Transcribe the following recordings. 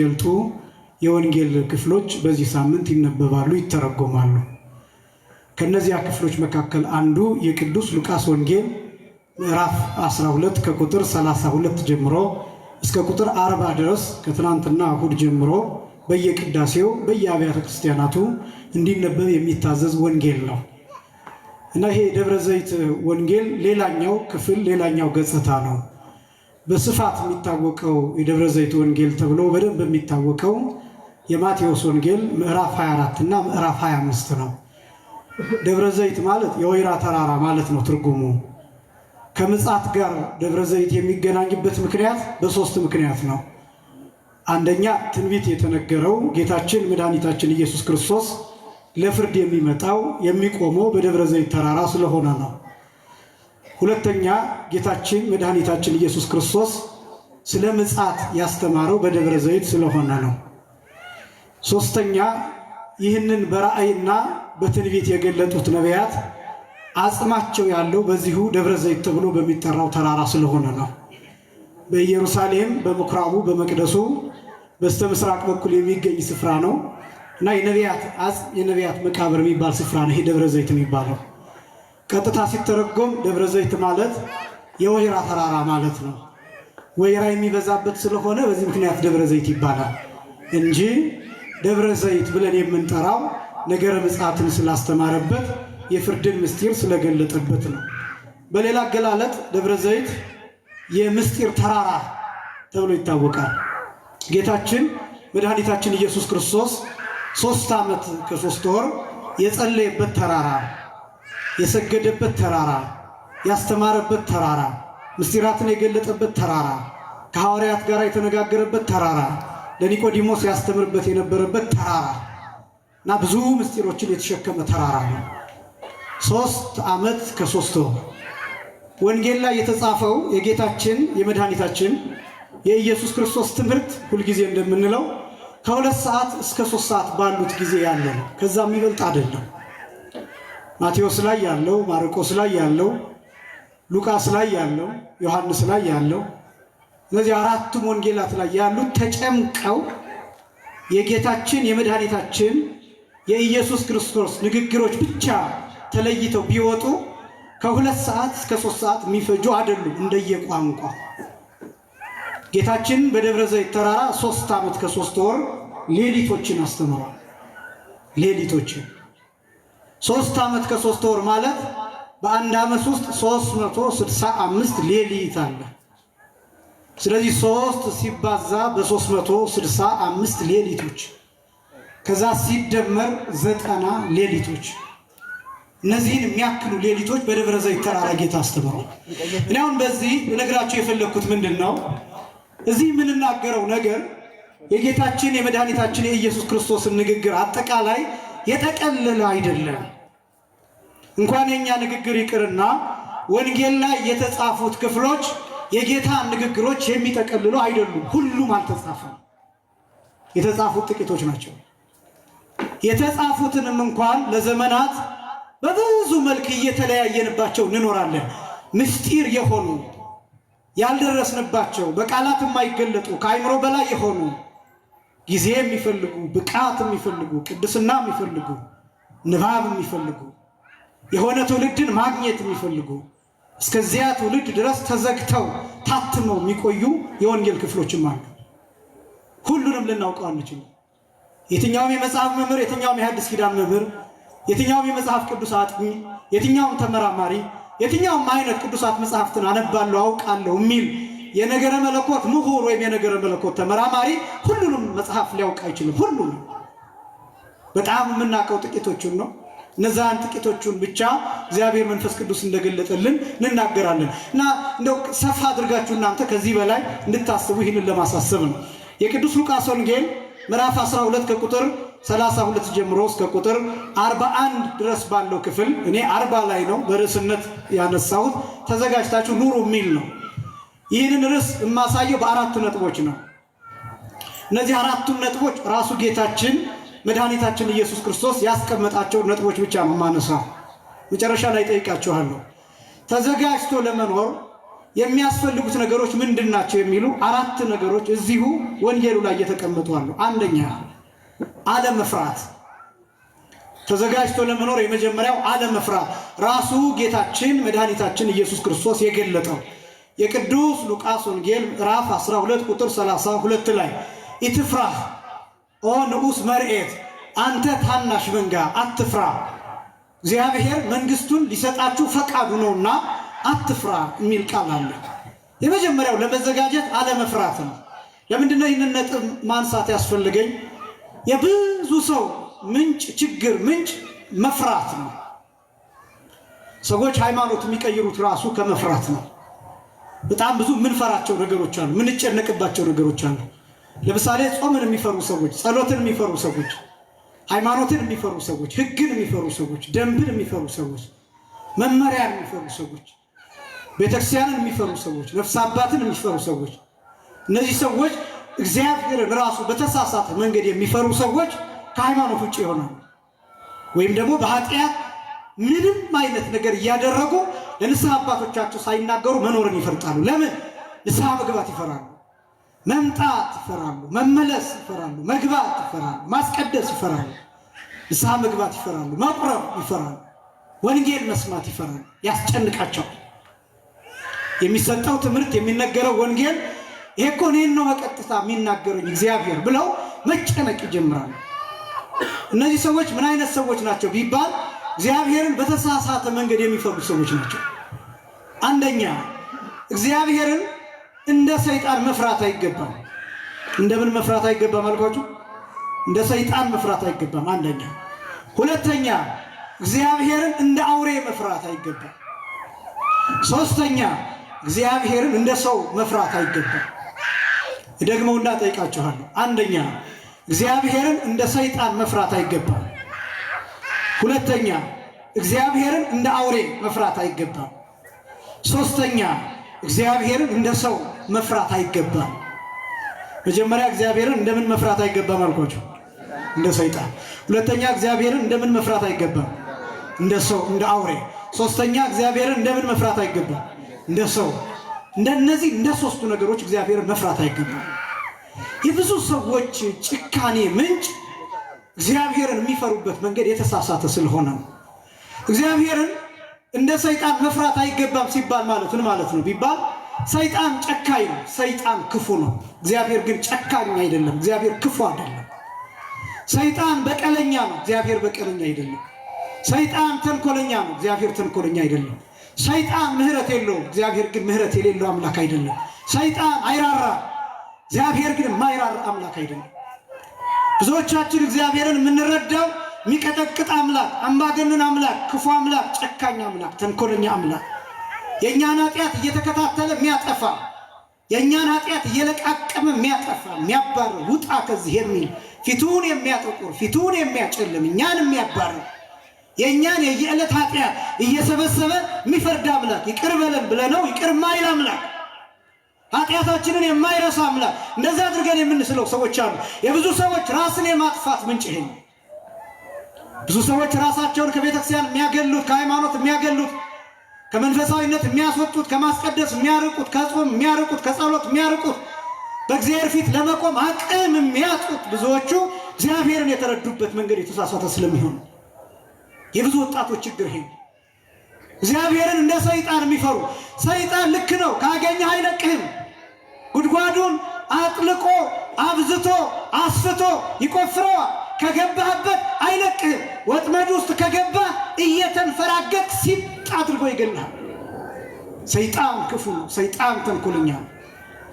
ገልጡ የወንጌል ክፍሎች በዚህ ሳምንት ይነበባሉ ይተረጎማሉ። ከነዚያ ክፍሎች መካከል አንዱ የቅዱስ ሉቃስ ወንጌል ምዕራፍ 12 ከቁጥር 32 ጀምሮ እስከ ቁጥር 40 ድረስ ከትናንትና እሁድ ጀምሮ በየቅዳሴው በየአብያተ ክርስቲያናቱ እንዲነበብ የሚታዘዝ ወንጌል ነው እና ይሄ ደብረ ዘይት ወንጌል ሌላኛው ክፍል ሌላኛው ገጽታ ነው። በስፋት የሚታወቀው የደብረ ዘይት ወንጌል ተብሎ በደንብ የሚታወቀው የማቴዎስ ወንጌል ምዕራፍ 24 እና ምዕራፍ 25 ነው። ደብረ ዘይት ማለት የወይራ ተራራ ማለት ነው ትርጉሙ። ከምጽአት ጋር ደብረ ዘይት የሚገናኝበት ምክንያት በሶስት ምክንያት ነው። አንደኛ ትንቢት የተነገረው ጌታችን መድኃኒታችን ኢየሱስ ክርስቶስ ለፍርድ የሚመጣው የሚቆመው በደብረ ዘይት ተራራ ስለሆነ ነው። ሁለተኛ ጌታችን መድኃኒታችን ኢየሱስ ክርስቶስ ስለ ምጽአት ያስተማረው በደብረ ዘይት ስለሆነ ነው። ሶስተኛ ይህንን በራእይና በትንቢት የገለጡት ነቢያት አጽማቸው ያለው በዚሁ ደብረ ዘይት ተብሎ በሚጠራው ተራራ ስለሆነ ነው። በኢየሩሳሌም በምኩራቡ በመቅደሱ በስተ ምስራቅ በኩል የሚገኝ ስፍራ ነው እና የነቢያት አጽም የነቢያት መቃብር የሚባል ስፍራ ነው ይሄ ደብረ ዘይት የሚባለው። ቀጥታ ሲተረጎም ደብረ ዘይት ማለት የወይራ ተራራ ማለት ነው። ወይራ የሚበዛበት ስለሆነ በዚህ ምክንያት ደብረ ዘይት ይባላል እንጂ ደብረ ዘይት ብለን የምንጠራው ነገረ ምጽአትን ስላስተማረበት የፍርድን ምስጢር ስለገለጠበት ነው። በሌላ አገላለጥ ደብረ ዘይት የምስጢር ተራራ ተብሎ ይታወቃል። ጌታችን መድኃኒታችን ኢየሱስ ክርስቶስ 3 ዓመት ከ3 ወር የጸለየበት ተራራ፣ የሰገደበት ተራራ፣ ያስተማረበት ተራራ፣ ምስጢራትን የገለጠበት ተራራ፣ ከሐዋርያት ጋር የተነጋገረበት ተራራ፣ ለኒቆዲሞስ ያስተምርበት የነበረበት ተራራ እና ብዙ ምስጢሮችን የተሸከመ ተራራ ነው። 3 ዓመት ከ3 ወር ወንጌል ላይ የተጻፈው የጌታችን የመድኃኒታችን የኢየሱስ ክርስቶስ ትምህርት ሁልጊዜ እንደምንለው ከ2 ሰዓት እስከ 3 ሰዓት ባሉት ጊዜ ያለ ነው። ከዛ የሚበልጥ አይደለም። ማቴዎስ ላይ ያለው፣ ማርቆስ ላይ ያለው፣ ሉቃስ ላይ ያለው፣ ዮሐንስ ላይ ያለው እነዚህ አራቱም ወንጌላት ላይ ያሉት ተጨምቀው የጌታችን የመድኃኒታችን የኢየሱስ ክርስቶስ ንግግሮች ብቻ ተለይተው ቢወጡ ከ2 ሰዓት እስከ 3 ሰዓት የሚፈጁ አይደሉም። እንደየቋንቋ ጌታችን በደብረ ዘይት ተራራ 3 ዓመት ከ3 ወር ሌሊቶችን አስተምሯል። ሌሊቶችን 3 ዓመት ከ3 ወር ማለት በአንድ ዓመት ውስጥ 365 ሌሊት አለ። ስለዚህ 3 ሲባዛ በ365 ሌሊቶች ከዛ ሲደመር 90 ሌሊቶች እነዚህን የሚያክሉ ሌሊቶች በደብረ ዘይት ተራራ ጌታ አስተምሯል። እኔ አሁን በዚህ ልነግራችሁ የፈለግኩት ምንድን ነው? እዚህ የምንናገረው ነገር የጌታችን የመድኃኒታችን የኢየሱስ ክርስቶስን ንግግር አጠቃላይ የጠቀለለ አይደለም። እንኳን የኛ ንግግር ይቅርና ወንጌል ላይ የተጻፉት ክፍሎች የጌታን ንግግሮች የሚጠቀልሉ አይደሉም። ሁሉም አልተጻፈም። የተጻፉት ጥቂቶች ናቸው። የተጻፉትንም እንኳን ለዘመናት በብዙ መልክ እየተለያየንባቸው እንኖራለን። ምስጢር የሆኑ ያልደረስንባቸው በቃላት የማይገለጡ ከአይምሮ በላይ የሆኑ ጊዜ የሚፈልጉ ብቃት የሚፈልጉ ቅድስና የሚፈልጉ ንባብ የሚፈልጉ የሆነ ትውልድን ማግኘት የሚፈልጉ እስከዚያ ትውልድ ድረስ ተዘግተው ታትመው የሚቆዩ የወንጌል ክፍሎችም አሉ። ሁሉንም ልናውቀው አንችልም። የትኛውም የመጽሐፍ መምህር፣ የትኛውም የሐዲስ ኪዳን መምህር፣ የትኛውም የመጽሐፍ ቅዱስ አጥኚ፣ የትኛውም ተመራማሪ የትኛውም አይነት ቅዱሳት መጽሐፍትን አነባለሁ አውቃለሁ የሚል የነገረ መለኮት ምሁር ወይም የነገረ መለኮት ተመራማሪ ሁሉንም መጽሐፍ ሊያውቅ አይችልም። ሁሉንም በጣም የምናውቀው ጥቂቶቹን ነው። እነዛን ጥቂቶቹን ብቻ እግዚአብሔር መንፈስ ቅዱስ እንደገለጠልን እንናገራለን እና እንደው ሰፋ አድርጋችሁ እናንተ ከዚህ በላይ እንድታስቡ ይህንን ለማሳሰብ ነው። የቅዱስ ሉቃስ ወንጌል ምዕራፍ 12 ከቁጥር 32 ጀምሮ እስከ ቁጥር 41 ድረስ ባለው ክፍል እኔ 40 ላይ ነው በርዕስነት ያነሳሁት። ተዘጋጅታችሁ ኑሩ የሚል ነው። ይህንን ርዕስ የማሳየው በ4 ነጥቦች ነው። እነዚህ 4ቱም ነጥቦች ራሱ ጌታችን መድኃኒታችን ኢየሱስ ክርስቶስ ያስቀመጣቸው ነጥቦች ብቻ ነው የማነሳው። መጨረሻ ላይ ጠይቃችኋለሁ። ተዘጋጅቶ ለመኖር የሚያስፈልጉት ነገሮች ምንድናቸው የሚሉ 4 ነገሮች እዚሁ ወንጌሉ ላይ የተቀመጡ አሉ። አንደኛ አለመፍራት፣ ተዘጋጅቶ ለመኖር የመጀመሪያው አለመፍራት ራሱ ጌታችን መድኃኒታችን ኢየሱስ ክርስቶስ የገለጠው የቅዱስ ሉቃስ ወንጌል ምዕራፍ 12 ቁጥር 32 ላይ ኢትፍራህ ኦ ንዑስ መርኤት፣ አንተ ታናሽ መንጋ አትፍራ፣ እግዚአብሔር መንግስቱን ሊሰጣችሁ ፈቃዱ ነውና አትፍራ የሚል ቃል አለ። የመጀመሪያው ለመዘጋጀት አለመፍራት ነው። ለምንድነው ይህንን ነጥብ ማንሳት ያስፈልገኝ? የብዙ ሰው ምንጭ ችግር ምንጭ መፍራት ነው። ሰዎች ሃይማኖት የሚቀይሩት ራሱ ከመፍራት ነው። በጣም ብዙ ምንፈራቸው ነገሮች አሉ፣ ምንጨነቅባቸው ነገሮች አሉ። ለምሳሌ ጾምን የሚፈሩ ሰዎች፣ ጸሎትን የሚፈሩ ሰዎች፣ ሃይማኖትን የሚፈሩ ሰዎች፣ ህግን የሚፈሩ ሰዎች፣ ደንብን የሚፈሩ ሰዎች፣ መመሪያን የሚፈሩ ሰዎች፣ ቤተክርስቲያንን የሚፈሩ ሰዎች፣ ነፍስ አባትን የሚፈሩ ሰዎች፣ እነዚህ ሰዎች እግዚአብሔርን ራሱ በተሳሳተ መንገድ የሚፈሩ ሰዎች ከሃይማኖት ውጭ ይሆናሉ። ወይም ደግሞ በኃጢአት ምንም አይነት ነገር እያደረጉ ለንስሐ አባቶቻቸው ሳይናገሩ መኖርን ይፈርጣሉ። ለምን? ንስሐ መግባት ይፈራሉ፣ መምጣት ይፈራሉ፣ መመለስ ይፈራሉ፣ መግባት ይፈራሉ፣ ማስቀደስ ይፈራሉ፣ ንስሐ መግባት ይፈራሉ፣ መቁረብ ይፈራሉ፣ ወንጌል መስማት ይፈራሉ። ያስጨንቃቸው የሚሰጠው ትምህርት የሚነገረው ወንጌል ይሄ እኮ እኔን ነው በቀጥታ የሚናገረኝ እግዚአብሔር ብለው መጨነቅ ይጀምራሉ። እነዚህ ሰዎች ምን አይነት ሰዎች ናቸው ቢባል እግዚአብሔርን በተሳሳተ መንገድ የሚፈሩ ሰዎች ናቸው። አንደኛ እግዚአብሔርን እንደ ሰይጣን መፍራት አይገባም። እንደምን መፍራት አይገባም አልኳችሁ? እንደ ሰይጣን መፍራት አይገባም። አንደኛ። ሁለተኛ እግዚአብሔርን እንደ አውሬ መፍራት አይገባም። ሶስተኛ እግዚአብሔርን እንደ ሰው መፍራት አይገባም። ደግሞ እንዳጠይቃችኋለሁ። አንደኛ እግዚአብሔርን እንደ ሰይጣን መፍራት አይገባም። ሁለተኛ እግዚአብሔርን እንደ አውሬ መፍራት አይገባም። ሶስተኛ እግዚአብሔርን እንደ ሰው መፍራት አይገባም። መጀመሪያ እግዚአብሔርን እንደምን መፍራት አይገባም አልኳችሁ? እንደ ሰይጣን። ሁለተኛ እግዚአብሔርን እንደምን መፍራት አይገባም? እንደ ሰው፣ እንደ አውሬ። ሶስተኛ እግዚአብሔርን እንደምን መፍራት አይገባም? እንደ ሰው። እንደነዚህ እንደ ሶስቱ ነገሮች እግዚአብሔርን መፍራት አይገባም። የብዙ ሰዎች ጭካኔ ምንጭ እግዚአብሔርን የሚፈሩበት መንገድ የተሳሳተ ስለሆነ ነው። እግዚአብሔርን እንደ ሰይጣን መፍራት አይገባም ሲባል ማለት ምን ማለት ነው ቢባል ሰይጣን ጨካኝ ነው፣ ሰይጣን ክፉ ነው። እግዚአብሔር ግን ጨካኝ አይደለም፣ እግዚአብሔር ክፉ አይደለም። ሰይጣን በቀለኛ ነው፣ እግዚአብሔር በቀለኛ አይደለም። ሰይጣን ተንኮለኛ ነው፣ እግዚአብሔር ተንኮለኛ አይደለም። ሰይጣን ምህረት የለውም፣ እግዚአብሔር ግን ምህረት የሌለው አምላክ አይደለም። ሰይጣን አይራራ፣ እግዚአብሔር ግን የማይራራ አምላክ አይደለም። ብዙዎቻችን እግዚአብሔርን የምንረዳው የሚቀጠቅጥ አምላክ፣ አምባገነን አምላክ፣ ክፉ አምላክ፣ ጨካኝ አምላክ፣ ተንኮለኛ አምላክ፣ የእኛን ኃጢአት እየተከታተለ የሚያጠፋ፣ የእኛን ኃጢአት እየለቃቀመ የሚያጠፋ፣ የሚያባርር፣ ውጣ ከዚህ የሚል ፊቱን የሚያጠቁር፣ ፊቱን የሚያጨልም፣ እኛን የሚያባርር፣ የእኛን የየዕለት ኃጢአት እየሰበሰበ የሚፈርድ አምላክ፣ ይቅር በለን ብለነው ይቅር ማይል አምላክ፣ ኃጢአታችንን የማይረሳ አምላክ። እንደዛ አድርገን የምንስለው ሰዎች አሉ። የብዙ ሰዎች ራስን የማጥፋት ምንጭ ይሄ ነው። ብዙ ሰዎች ራሳቸውን ከቤተክርስቲያን የሚያገሉት፣ ከሃይማኖት የሚያገሉት፣ ከመንፈሳዊነት የሚያስወጡት፣ ከማስቀደስ የሚያርቁት፣ ከጾም የሚያርቁት፣ ከጸሎት የሚያርቁት፣ በእግዚአብሔር ፊት ለመቆም አቅም የሚያጡት ብዙዎቹ እግዚአብሔርን የተረዱበት መንገድ የተሳሳተ ስለሚሆን የብዙ ወጣቶች ችግር ይሄ። እግዚአብሔርን እንደ ሰይጣን የሚፈሩ። ሰይጣን ልክ ነው፣ ካገኘህ አይለቅህም። ጉድጓዱን አጥልቆ አብዝቶ አስፍቶ ይቆፍረዋል። ከገባህበት አይለቅህም። ወጥመድ ውስጥ ከገባህ እየተንፈራገጥ ሲጥ አድርጎ ይገናል። ሰይጣን ክፉ ነው፣ ሰይጣን ተንኮለኛ ነው።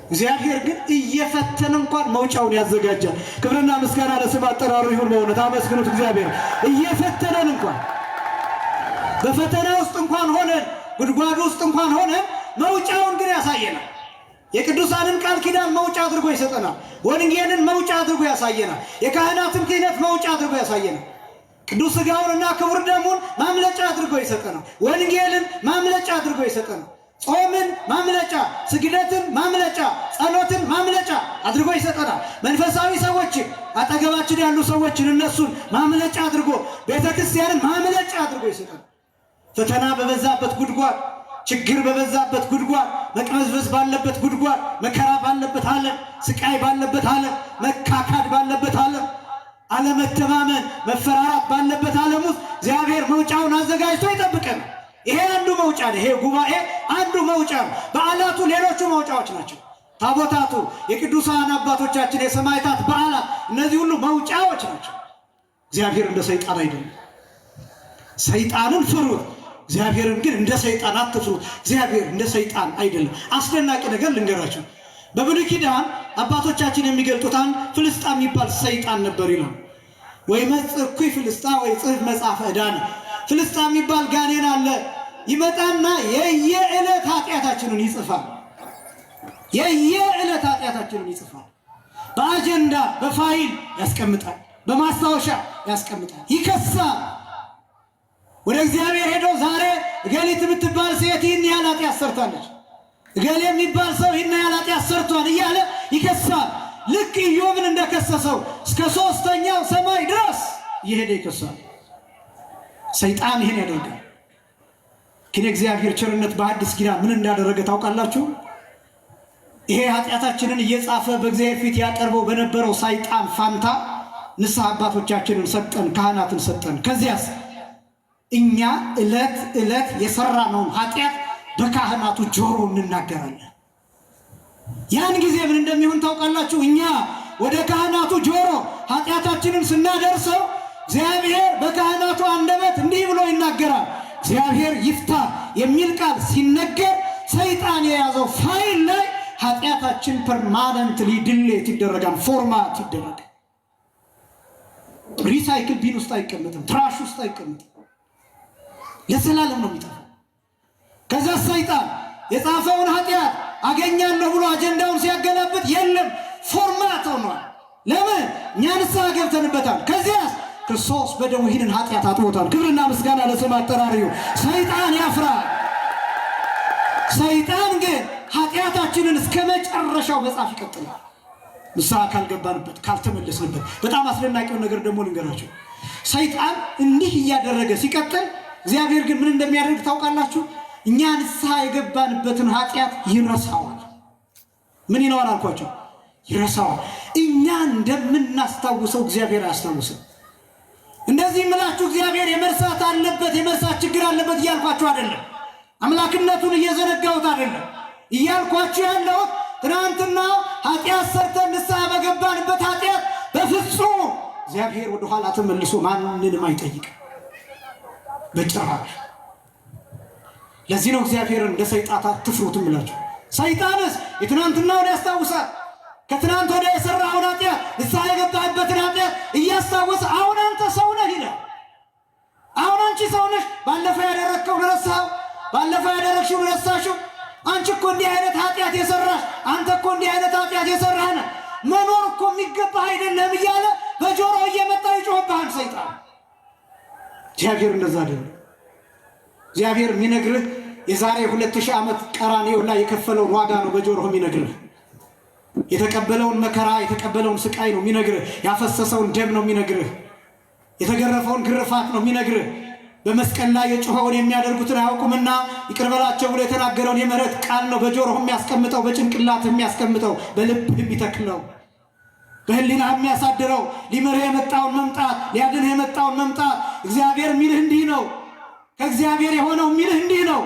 እግዚአብሔር ግን እየፈተነ እንኳን መውጫውን ያዘጋጃል። ክብርና ምስጋና ለስም አጠራሩ ይሁን። በእውነት አመስግኑት እግዚአብሔር። እየፈተነን እንኳን በፈተና ውስጥ እንኳን ሆነን ጉድጓድ ውስጥ እንኳን ሆነን መውጫውን ግን ያሳየናል። የቅዱሳንን ቃል ኪዳን መውጫ አድርጎ ይሰጠናል። ወንጌልን መውጫ አድርጎ ያሳየናል። የካህናትን ክህነት መውጫ አድርጎ ያሳየናል። ቅዱስ ሥጋውንና ክቡር ደሙን ማምለጫ አድርጎ ይሰጠናል። ወንጌልን ማምለጫ አድርጎ ይሰጠናል። ጾምን ማምለጫ፣ ስግደትን ማምለጫ፣ ጸሎትን ማምለጫ አድርጎ ይሰጠናል። መንፈሳዊ ሰዎችን አጠገባችን ያሉ ሰዎችን እነሱን ማምለጫ አድርጎ ቤተክርስቲያንን ማምለጫ አድርጎ ይሰጠናል። ፈተና በበዛበት ጉድጓድ፣ ችግር በበዛበት ጉድጓድ፣ መቅበዝበዝ ባለበት ጉድጓድ፣ መከራ ባለበት ዓለም፣ ስቃይ ባለበት ዓለም፣ መካካድ ባለበት ዓለም፣ አለመተማመን መፈራራት ባለበት ዓለም ውስጥ እግዚአብሔር መውጫውን አዘጋጅቶ ይጠብቀን። ይሄ አንዱ መውጫ ነው። ይሄ ጉባኤ አንዱ መውጫ ነው። በዓላቱ ሌሎቹ መውጫዎች ናቸው። ታቦታቱ፣ የቅዱሳን አባቶቻችን የሰማዕታት በዓላት፣ እነዚህ ሁሉ መውጫዎች ናቸው። እግዚአብሔር እንደ ሰይጣን አይደለም። ሰይጣንን ፍሩት፣ እግዚአብሔርን ግን እንደ ሰይጣን አትፍሩት። እግዚአብሔር እንደ ሰይጣን አይደለም። አስደናቂ ነገር ልንገራችሁ። በብሉይ ኪዳን አባቶቻችን የሚገልጡት አንድ ፍልስጣ የሚባል ሰይጣን ነበር ይላል። ወይ መጽኩይ ፍልስጣ ወይ ጽሕፍ መጽሐፈ ዕዳን። ፍልስጣ የሚባል ጋኔን አለ። ይመጣና የየዕለት ኃጢአታችንን ይጽፋል። የየዕለት ኃጢአታችንን ይጽፋል። በአጀንዳ በፋይል ያስቀምጣል፣ በማስታወሻ ያስቀምጣል፣ ይከሳል። ወደ እግዚአብሔር ሄዶ ዛሬ እገሊት የምትባል ሴት ይህን ያህል ኃጢአት ሰርታለች፣ እገሌ የሚባል ሰው ይህን ያህል ኃጢአት ሰርቷል እያለ ይከሳል። ልክ ኢዮብን እንደከሰሰው እስከ 3ኛው ሰማይ ድረስ እየሄደ ይከሳል። ሰይጣን ይህን ያደርጋል። ግን የእግዚአብሔር ቸርነት በአዲስ ኪዳን ምን እንዳደረገ ታውቃላችሁ? ይሄ ኃጢአታችንን እየጻፈ በእግዚአብሔር ፊት ያቀርበው በነበረው ሰይጣን ፋንታ ንስሐ አባቶቻችንን ሰጠን፣ ካህናትን ሰጠን። ከዚያስ እኛ ዕለት ዕለት የሰራነውን ኃጢአት በካህናቱ ጆሮ እንናገራለን። ያን ጊዜ ምን እንደሚሆን ታውቃላችሁ? እኛ ወደ ካህናቱ ጆሮ ኃጢአታችንን ስናደርሰው እግዚአብሔር በካህናቱ አንደበት እንዲህ ብሎ ይናገራል። እግዚአብሔር ይፍታ የሚል ቃል ሲነገር ሰይጣን የያዘው ፋይል ላይ ኃጢአታችን ፐርማነንትሊ ድሌት ይደረጋል፣ ፎርማት ይደረጋል። ሪሳይክል ቢን ውስጥ አይቀመጥም፣ ትራሽ ውስጥ አይቀመጥም። ለዘላለም ነው የሚጠፋው። ከዛ ሰይጣን የጻፈውን ኃጢአት አገኛለሁ ብሎ አጀንዳውን ሲያገላብጥ የለም፣ ፎርማት ሆኗል። ለምን? እኛ ንስሐ ገብተንበታል። ከዚያስ ክርስቶስ በደሙ ይህንን ኃጢአት አጥቦታል። ክብርና ምስጋና ለስም አጠራሪው። ሰይጣን ያፍራል። ሰይጣን ግን ኃጢአታችንን እስከ መጨረሻው መጻፍ ይቀጥላል፣ ንስሐ ካልገባንበት፣ ካልተመለስንበት። በጣም አስደናቂውን ነገር ደግሞ ልንገራችሁ። ሰይጣን እንዲህ እያደረገ ሲቀጥል እግዚአብሔር ግን ምን እንደሚያደርግ ታውቃላችሁ? እኛ ንስሐ የገባንበትን ኃጢአት ይረሳዋል። ምን ይለዋል አልኳቸው? ይረሳዋል። እኛ እንደምናስታውሰው እግዚአብሔር አያስታውስም። እንደዚህ ምላችሁ እግዚአብሔር የመርሳት አለበት፣ የመርሳት ችግር አለበት እያልኳችሁ አይደለም። አምላክነቱን እየዘነጋሁት አይደለም። እያልኳችሁ ያለሁት ትናንትና ኃጢአት ሰርተን ንስሐ በገባንበት ኃጢአት በፍጹም እግዚአብሔር ወደኋላ ተመልሶ ማንንም አይጠይቅም በጭራሽ። ለዚህ ነው እግዚአብሔርን እንደ ሰይጣን አትፍሩት እምላችሁ። ሰይጣንስ የትናንትናውን ያስታውሳል። ከትናንት ወዲያ የሰራውን ኃጢአት፣ ንስሐ የገባህበትን ኃጢአት እያስታወሰ አሁን አንተ ሰው ነህ ይላል። አሁን አንቺ ሰው ነሽ፣ ባለፈው ያደረግከውን ረሳኸው፣ ባለፈው ያደረግሽውን ረሳሽው። አንቺ እኮ እንዲህ አይነት ኃጢአት የሰራሽ፣ አንተ እኮ እንዲህ አይነት ኃጢአት የሰራህ ነህ፣ መኖር እኮ የሚገባህ አይደለም እያለ በጆሮ እየመጣ ይጮህብሃል ሰይጣን። እግዚአብሔር እንደዛ አይደለም። እግዚአብሔር የሚነግርህ የዛሬ 2000 ዓመት ቀራንዮ ላይ የከፈለውን ዋጋ ነው በጆሮህ የሚነግርህ። የተቀበለውን መከራ፣ የተቀበለውን ስቃይ ነው የሚነግርህ። ያፈሰሰውን ደም ነው የሚነግርህ። የተገረፈውን ግርፋት ነው የሚነግርህ። በመስቀል ላይ የጮኸውን የሚያደርጉትን አያውቁምና ይቅር በላቸው ብሎ የተናገረውን የምህረት ቃል ነው በጆሮህ የሚያስቀምጠው፣ በጭንቅላት የሚያስቀምጠው፣ በልብ የሚተክለው፣ በህሊና የሚያሳድረው። ሊምርህ የመጣውን መምጣት፣ ሊያድንህ የመጣውን መምጣት። እግዚአብሔር የሚልህ እንዲህ ነው። ከእግዚአብሔር የሆነው የሚልህ እንዲህ ነው።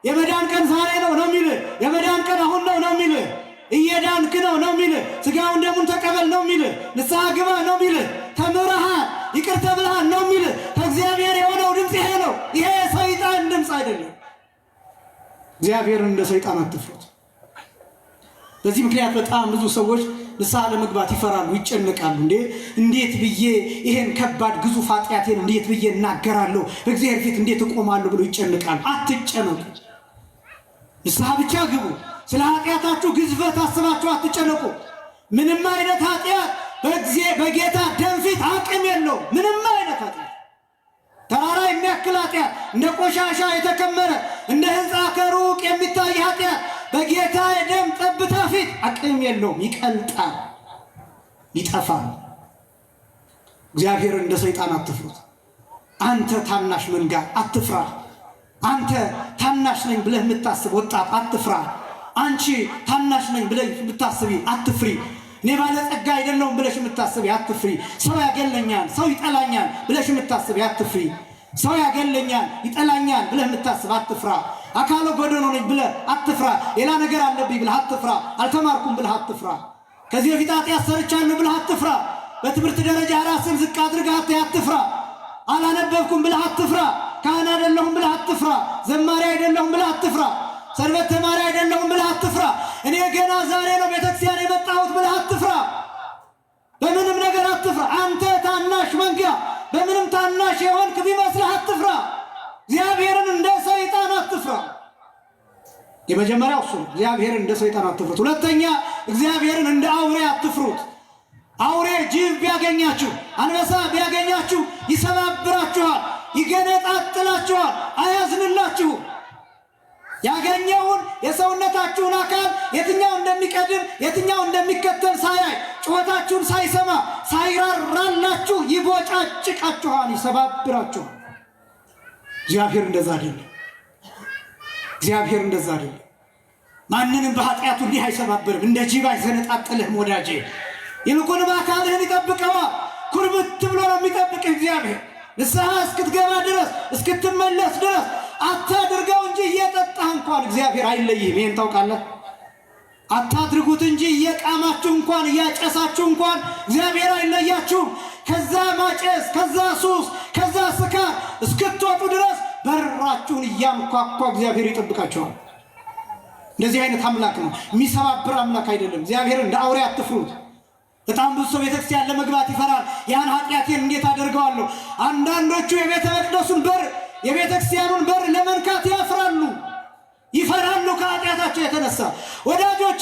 የመዳን ቀን ዛሬ ነው ነው የሚልህ። የመዳን ቀን አሁን ነው ነው የሚልህ። እየዳንክ ነው ነው የሚልህ። ስጋውን ደሙን ተቀበል ነው የሚልህ። ንስሐ ግባ ነው የሚልህ። ተምረሃል፣ ይቅር ተብለሃል ነው የሚልህ። ከእግዚአብሔር የሆነው ድምፅ ይሄ ነው። ይሄ የሰይጣን ድምፅ አይደለም። እግዚአብሔርን እንደ ሰይጣን አትፍሩት። በዚህ ምክንያት በጣም ብዙ ሰዎች ንስሐ ለመግባት ይፈራሉ፣ ይጨነቃሉ። እንዴት ብዬ ይሄን ከባድ ግዙፍ ኃጢአቴን እንዴት ብዬ እናገራለሁ፣ በእግዚአብሔር ፊት እንዴት እቆማለሁ ብሎ ይጨነቃሉ። አትጨነቁ፣ ንስሐ ብቻ ግቡ። ስለ ኃጢአታችሁ ግዝፈት አስባችሁ አትጨነቁ። ምንም አይነት ኃጢአት በጌታ ደም ፊት አቅም የለው። ምንም አይነት ኃጢአት፣ ተራራ የሚያክል ኃጢአት፣ እንደ ቆሻሻ የተከመረ እንደ ሕንፃ ከሩቅ የሚታይ ኃጢአት በጌታ የደም ጠብታ ፊት አቅም የለውም። ይቀልጣል፣ ይጠፋል። እግዚአብሔርን እንደ ሰይጣን አትፍሩት። አንተ ታናሽ መንጋ አትፍራ። አንተ ታናሽ ነኝ ብለህ የምታስብ ወጣት አትፍራ። አንቺ ታናሽ ነኝ ብለህ የምታስቢ አትፍሪ። እኔ ባለጸጋ አይደለሁም ብለሽ የምታስቢ አትፍሪ። ሰው ያገለኛል፣ ሰው ይጠላኛል ብለሽ የምታስቢ አትፍሪ። ሰው ያገለኛል፣ ይጠላኛል ብለህ የምታስብ አትፍራ። አካለ ጎደሎ ነኝ ብለህ አትፍራ። ሌላ ነገር አለብኝ ብለህ አትፍራ። አልተማርኩም ብለህ አትፍራ። ከዚህ በፊት ኃጢአት ሰርቻለሁ ብለህ አትፍራ። በትምህርት ደረጃ ራስን ዝቅ አድርገህ አትፍራ። አላነበብኩም ብለህ አትፍራ። ካህን አይደለሁም ብለህ አትፍራ። ዘማሪ አይደለሁም ብለህ አትፍራ። ሰንበት ተማሪ አይደለሁም ብለህ አትፍራ። እኔ ገና ዛሬ ነው ቤተክርስቲያን የመጣሁት ብለህ አትፍራ። በምንም ነገር አትፍራ። አንተ ታናሽ መንጋ፣ በምንም ታናሽ የሆንክ ቢመስልህ አትፍራ። እግዚአብሔርን እንደ ሰይጣን አትፍራ። የመጀመሪያው እሱ ነው። እግዚአብሔርን እንደ ሰይጣን አትፍሩት። ሁለተኛ እግዚአብሔርን እንደ አውሬ አትፍሩት። አውሬ ጅብ ቢያገኛችሁ፣ አንበሳ ቢያገኛችሁ ይሰባብራችኋል፣ ይገነጣጥላችኋል፣ አያዝንላችሁም። ያገኘውን የሰውነታችሁን አካል የትኛው እንደሚቀድም የትኛው እንደሚከተል ሳያይ ጩኸታችሁን ሳይሰማ ሳይራራላችሁ ይቦጫጭቃችኋል፣ ይሰባብራችኋል። እግዚአብሔር እንደዛ አይደለም። እግዚአብሔር እንደዛ አይደለም። ማንንም በኃጢአቱ እንዲህ አይሰባብርም፣ እንደ ጅብ አይዘነጣጥልህም ወዳጄ። ይልቁንም አካልህን ይጠብቀዋል። ኩርምት ብሎ ነው የሚጠብቅህ እግዚአብሔር። ንስሐ እስክትገባ ድረስ እስክትመለስ ድረስ አታድርገው እንጂ እየጠጣህ እንኳን እግዚአብሔር አይለይህም። ይህን ታውቃለህ? አታድርጉት እንጂ እየቃማችሁ እንኳን እያጨሳችሁ እንኳን እግዚአብሔር አይለያችሁም። ከዛ ማጨስ፣ ከዛ ሱስ፣ ከዛ ስካር እስክትወጡ ድረስ በራችሁን እያንኳኳ እግዚአብሔር ይጠብቃችኋል። እንደዚህ አይነት አምላክ ነው፣ የሚሰባብር አምላክ አይደለም። እግዚአብሔር እንደ አውሬ አትፍሩት። በጣም ብዙ ሰው ቤተክርስቲያን ለመግባት ይፈራል። ያን ኃጢአቴን እንዴት አደርገዋለሁ? አንዳንዶቹ የቤተ መቅደሱን በር የቤተክርስቲያኑን በር ለመንካት ያፍራሉ፣ ይፈራሉ ከኃጢአታቸው የተነሳ። ወዳጆች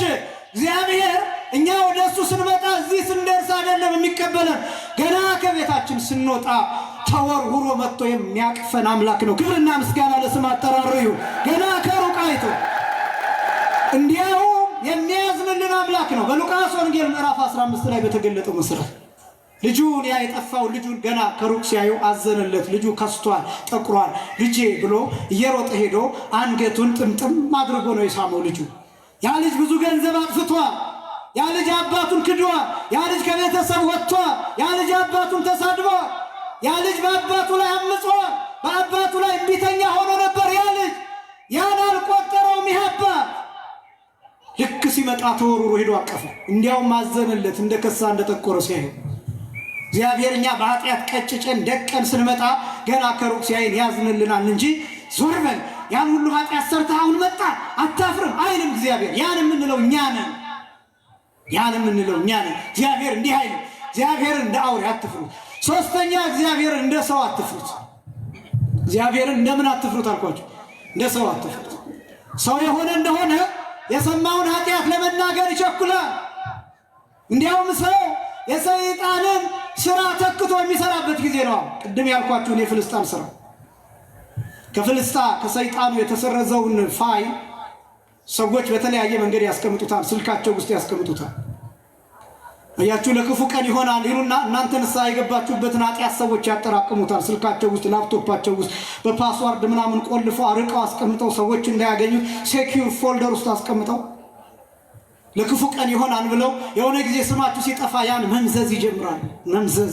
እግዚአብሔር እኛ ወደ እሱ ስንመጣ እዚህ ስንደርስ አይደለም የሚቀበለን፣ ገና ከቤታችን ስንወጣ ተወርውሮ መጥቶ የሚያቅፈን አምላክ ነው። ክብርና ምስጋና ለስም አጠራሩ ይሁን። ገና ከሩቅ አይቶ እንዲያው የሚያዝንልን አምላክ ነው። በሉቃስ ወንጌል ምዕራፍ 15 ላይ በተገለጠው መሰረት ልጁን ያ የጠፋው ልጁን ገና ከሩቅ ሲያዩ አዘነለት። ልጁ ከስቷል፣ ጠቁሯል። ልጄ ብሎ እየሮጠ ሄዶ አንገቱን ጥምጥም አድርጎ ነው የሳመው ልጁ። ያ ልጅ ብዙ ገንዘብ አጥፍቷል። ያ ልጅ አባቱን ክዷል። ያ ልጅ ከቤተሰብ ወጥቷል። ያ ልጅ አባቱን ተሳድቧል። ያ ልጅ በአባቱ ላይ አምጿል። በአባቱ ላይ እምቢተኛ ሆኖ ነበር። ያ ልጅ ያን አልቆጠረውም። ይሃባት ልክ ሲመጣ ተወርውሮ ሄዶ አቀፈ። እንዲያውም አዘነለት፣ እንደከሳ እንደጠቆረ ሲያዩ። እግዚአብሔር እኛ በኃጢአት ቀጭጨን ደቀን ስንመጣ ገና ከሩቅ ሲያይን ያዝንልናል እንጂ ዞር በል ያን ሁሉ ኃጢአት ሰርተህ አሁን መጣ አታፍርም አይልም እግዚአብሔር። ያን የምንለው እኛ ነን። ያን የምንለው እኛ ነን። እግዚአብሔር እንዲህ አይልም። እግዚአብሔር እንደ አውሬ አትፍሩት። ሶስተኛ እግዚአብሔር እንደ ሰው አትፍሩት። እግዚአብሔርን እንደምን አትፍሩት አልኳቸው? እንደ ሰው አትፍሩት። ሰው የሆነ እንደሆነ የሰማውን ኃጢአት ለመናገር ይቸኩላል። እንዲያውም ሰው የሰይጣንን ስራ ተክቶ የሚሰራበት ጊዜ ነው። ቅድም ያልኳችሁን የፍልስጣን ስራ ከሰይጣኑ የተሰረዘውን ፋይል ሰዎች በተለያየ መንገድ ያስቀምጡታል። ስልካቸው ውስጥ ያስቀምጡታል። አያችሁ፣ ለክፉ ቀን ይሆናል ይሉና እናንተ ንስሐ የገባችሁበትን ኃጢአት ሰዎች ያጠራቅሙታል። ስልካቸው ውስጥ፣ ላፕቶፓቸው ውስጥ በፓስዋርድ ምናምን ቆልፈው አርቀው አስቀምጠው ሰዎች እንዳያገኙት ሴኪዩር ፎልደር ውስጥ አስቀምጠው ለክፉ ቀን ይሆናል ብለው የሆነ ጊዜ ስማችሁ ሲጠፋ ያን መምዘዝ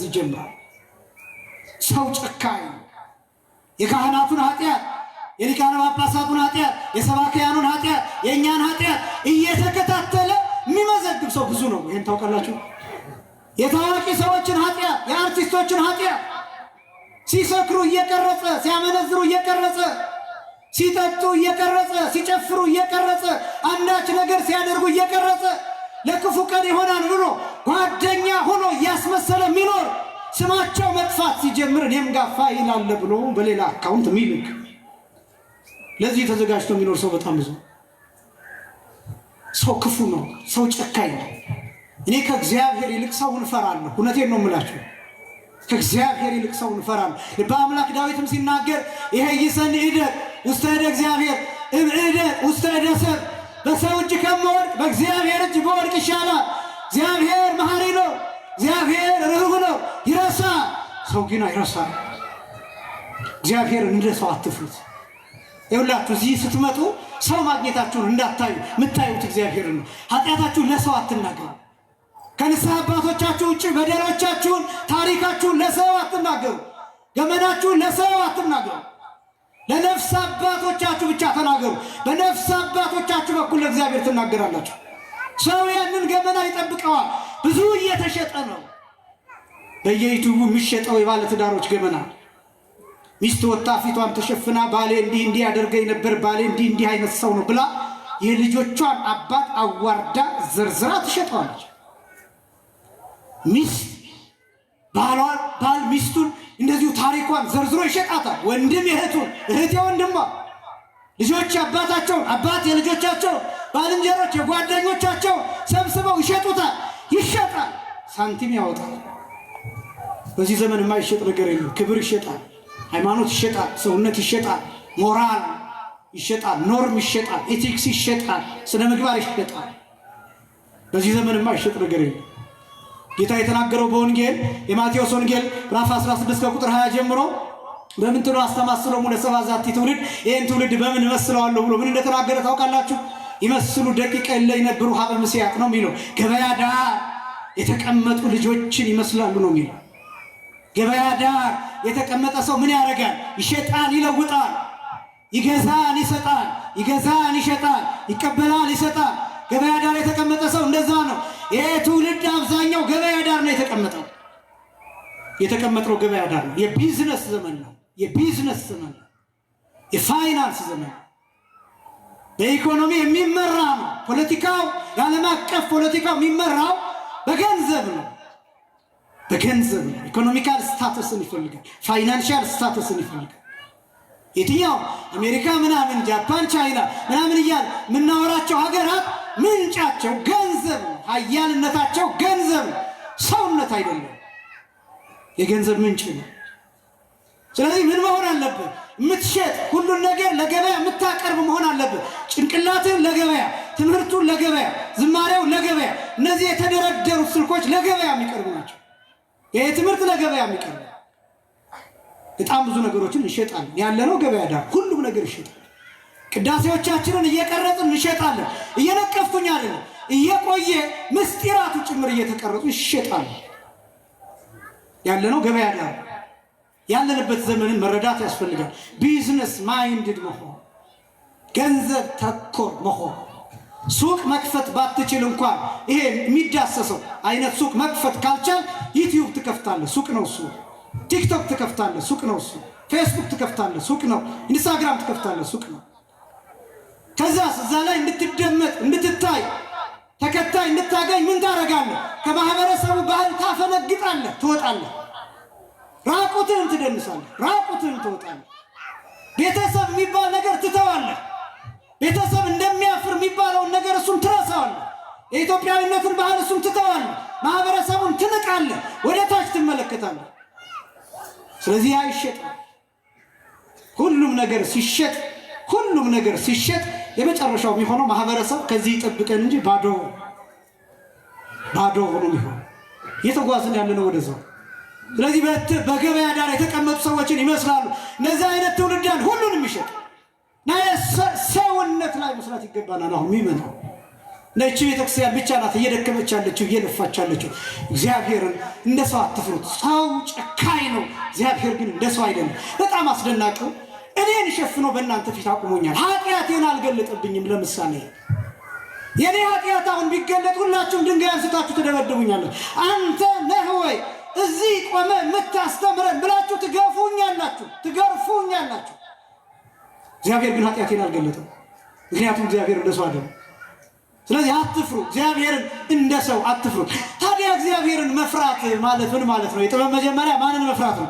ይጀምራል። ሰው ጨካኝ። የካህናቱን ኃጢአት፣ የሊቃነ ጳጳሳቱን ኃጢአት፣ የሰባክያኑን ኃጢአት፣ የእኛን ኃጢአት እየተከታተለ የሚመዘግብ ሰው ብዙ ነው። ይህን ታውቃላችሁ? የታዋቂ ሰዎችን ኃጢአት፣ የአርቲስቶችን ኃጢአት ሲሰክሩ እየቀረጸ፣ ሲያመነዝሩ እየቀረጸ፣ ሲጠጡ እየቀረጸ፣ ሲጨፍሩ እየቀረጸ፣ አንዳች ነገር ሲያደርጉ እየቀረጸ ለክፉ ቀን ይሆናል ብሎ ጓደኛ ሆኖ እያስመሰለ የሚኖር ስማቸው መጥፋት ሲጀምር እኔም ጋር ፋይል አለ ብሎ በሌላ አካውንት የሚልክ ለዚህ ተዘጋጅቶ የሚኖር ሰው በጣም ብዙ። ሰው ክፉ ነው። ሰው ጨካኝ ነው። እኔ ከእግዚአብሔር ይልቅ ሰውን እፈራለሁ። እውነቴን ነው የምላችሁ። ከእግዚአብሔር ይልቅ ሰውን እፈራለሁ። በአምላክ ዳዊትም ሲናገር ይሄ ይሰን እደቅ ውስተ እደ እግዚአብሔር እምእደቅ ውስተ እደ ሰብ፣ በሰው እጅ ከመወድቅ በእግዚአብሔር እጅ በወድቅ ይሻላል። እግዚአብሔር መሐሪ ነው። እግዚአብሔር ርኅሩህ ነው፣ ይረሳል። ሰው ግን አይረሳም። እግዚአብሔር እንደ ሰው አትፍሩት። ይኸውላችሁ እዚህ ስትመጡ ሰው ማግኘታችሁን እንዳታዩ የምታዩት እግዚአብሔርን ነው። ኃጢአታችሁን ለሰው አትናገሩ። ከንስሐ አባቶቻችሁ ውጭ በደሎቻችሁን፣ ታሪካችሁን ለሰው አትናገሩ። ገመናችሁን ለሰው አትናገሩ። ለነፍስ አባቶቻችሁ ብቻ ተናገሩ። በነፍስ አባቶቻችሁ በኩል ለእግዚአብሔር ትናገራላችሁ። ሰው ያንን ገመና ይጠብቀዋል። ብዙ እየተሸጠ ነው በየዩቲዩቡ የሚሸጠው የባለ ትዳሮች ገመና። ሚስት ወጣ ፊቷን ተሸፍና ባሌ እንዲህ ያደርገኝ ነበር፣ ባሌ እንዲህ አይነት ሰው ነው ብላ የልጆቿን አባት አዋርዳ ዘርዝራ ትሸጠዋለች። ሚስት ባል ሚስቱን እንደዚሁ ታሪኳን ዘርዝሮ ይሸጣታል። ወንድም እህቱን፣ እህት የወንድሟ፣ ልጆች አባታቸውን፣ አባት የልጆቻቸውን፣ ባልንጀሮች የጓደኞቻቸው ሰብስበው ይሸጡታል። ይሸጣል፣ ሳንቲም ያወጣል። በዚህ ዘመን የማይሸጥ ነገር የለም። ክብር ይሸጣል፣ ሃይማኖት ይሸጣል፣ ሰውነት ይሸጣል፣ ሞራል ይሸጣል፣ ኖርም ይሸጣል፣ ኤቲክስ ይሸጣል፣ ስነ ምግባር ይሸጣል። በዚህ ዘመን የማይሸጥ ነገር የለም። ጌታ የተናገረው በወንጌል የማቴዎስ ወንጌል ምዕራፍ 16 ከቁጥር 20 ጀምሮ በምን ትሉ አስተማስለሙ ለሰብአ ዛቲ ትውልድ፣ ይህን ትውልድ በምን እመስለዋለሁ ብሎ ምን እንደተናገረ ታውቃላችሁ? ይመስሉ ደቂቀ እለ ይነብሩ ሀበ ምስያቅ ነው የሚለው። ገበያ ዳር የተቀመጡ ልጆችን ይመስላሉ ነው የሚለው። ገበያ ዳር የተቀመጠ ሰው ምን ያደርጋል? ይሸጣል፣ ይለውጣል፣ ይገዛል፣ ይሰጣል፣ ይገዛል፣ ይሸጣል፣ ይቀበላል፣ ይሰጣል። ገበያ ዳር የተቀመጠ ሰው እንደዛ ነው። ይሄ ትውልድ አብዛኛው ገበያ ዳር ነው የተቀመጠው። የተቀመጠው ገበያ ዳር ነው። የቢዝነስ ዘመን ነው። የቢዝነስ ዘመን ነው። የፋይናንስ ዘመን ነው። በኢኮኖሚ የሚመራ ነው። ፖለቲካው፣ የዓለም አቀፍ ፖለቲካው የሚመራው በገንዘብ ነው። በገንዘብ ነው። ኢኮኖሚካል ስታተስን ይፈልጋል። ፋይናንሻል ስታተስን ይፈልጋል። የትኛው አሜሪካ ምናምን ጃፓን ቻይና ምናምን እያል የምናወራቸው ሀገራት ምንጫቸው ገንዘብ ነው። ሀያልነታቸው ገንዘብ ነው፣ ሰውነት አይደለም። የገንዘብ ምንጭ ነው። ስለዚህ ምን መሆን አለብን? የምትሸጥ ሁሉን ነገር ለገበያ የምታቀርብ መሆን አለብን። ጭንቅላትን ለገበያ፣ ትምህርቱን ለገበያ፣ ዝማሬው ለገበያ። እነዚህ የተደረደሩት ስልኮች ለገበያ የሚቀርቡ ናቸው። ይሄ ትምህርት ለገበያ የሚቀርብ፣ በጣም ብዙ ነገሮችን እንሸጣለን። ያለነው ገበያ ዳር ሁሉም ነገር ይሸጣል። ቅዳሴዎቻችንን እየቀረጽን እንሸጣለን። እየነቀፍኩኝ አይደለም፣ እየቆየ ምስጢራቱ ጭምር እየተቀረጹ ይሸጣሉ። ያለነው ገበያ ዳር። ያለንበት ዘመንን መረዳት ያስፈልጋል። ቢዝነስ ማይንድድ መሆን፣ ገንዘብ ተኮር መሆን። ሱቅ መክፈት ባትችል እንኳን ይሄ የሚዳሰሰው አይነት ሱቅ መክፈት ካልቻል ዩቲዩብ ትከፍታለህ፣ ሱቅ ነው እሱ። ቲክቶክ ትከፍታለህ፣ ሱቅ ነው እሱ። ፌስቡክ ትከፍታለህ፣ ሱቅ ነው። ኢንስታግራም ትከፍታለህ፣ ሱቅ ነው። ከዛስ እዛ ላይ እንድትደመጥ፣ እንድትታይ፣ ተከታይ እንድታገኝ ምን ታደርጋለህ? ከማህበረሰቡ ባህል ታፈነግጣለህ፣ ትወጣለህ። ራቁትን ትደንሳለህ፣ ራቁትን ትወጣለህ። ቤተሰብ የሚባል ነገር ትተዋለህ። ቤተሰብ እንደሚያፍር የሚባለውን ነገር እሱን ትረሳዋለህ። የኢትዮጵያዊነትን ባህል እሱን ትተዋለህ። ማህበረሰቡን ትንቃለህ፣ ወደ ታች ትመለከታለህ። ስለዚህ አይሸጥም። ሁሉም ነገር ሲሸጥ የመጨረሻው የሚሆነው ማህበረሰብ ከዚህ ይጠብቀን እንጂ ባዶ ሆኖ የሚሆን እየተጓዝን ያለነው ወደዛው። ስለዚህ በገበያ ዳር የተቀመጡ ሰዎችን ይመስላሉ። እነዚህ አይነት ትውልዳን ሁሉንም ይሸጥ እና ሰውነት ላይ መስራት ይገባናል። አሁን የሚመጣው ነች ቤተክርስቲያን ብቻ ናት እየደከመች ያለችው፣ እየለፋች ያለችው። እግዚአብሔርን እንደ ሰው አትፍሩት። ሰው ጨካኝ ነው፣ እግዚአብሔር ግን እንደ ሰው አይደለም። በጣም አስደናቂው እኔን ሸፍኖ በእናንተ ፊት አቁሞኛል። ኃጢአቴን አልገለጠብኝም። ለምሳሌ የኔ ኃጢአት አሁን ቢገለጥ ሁላችሁም ድንጋይ አንስታችሁ ትደበድቡኛላችሁ። አንተ ነህ ወይ እዚህ ቆመ የምታስተምረን ብላችሁ ትገርፉኛላችሁ። እግዚአብሔር ግን ኃጢአቴን አልገለጠም። ምክንያቱም እግዚአብሔር እንደ ሰው አይደለም። ስለዚህ አትፍሩ፣ እግዚአብሔርን እንደ ሰው አትፍሩ። ታዲያ እግዚአብሔርን መፍራት ማለት ምን ማለት ነው? የጥበብ መጀመሪያ ማንን መፍራት ነው?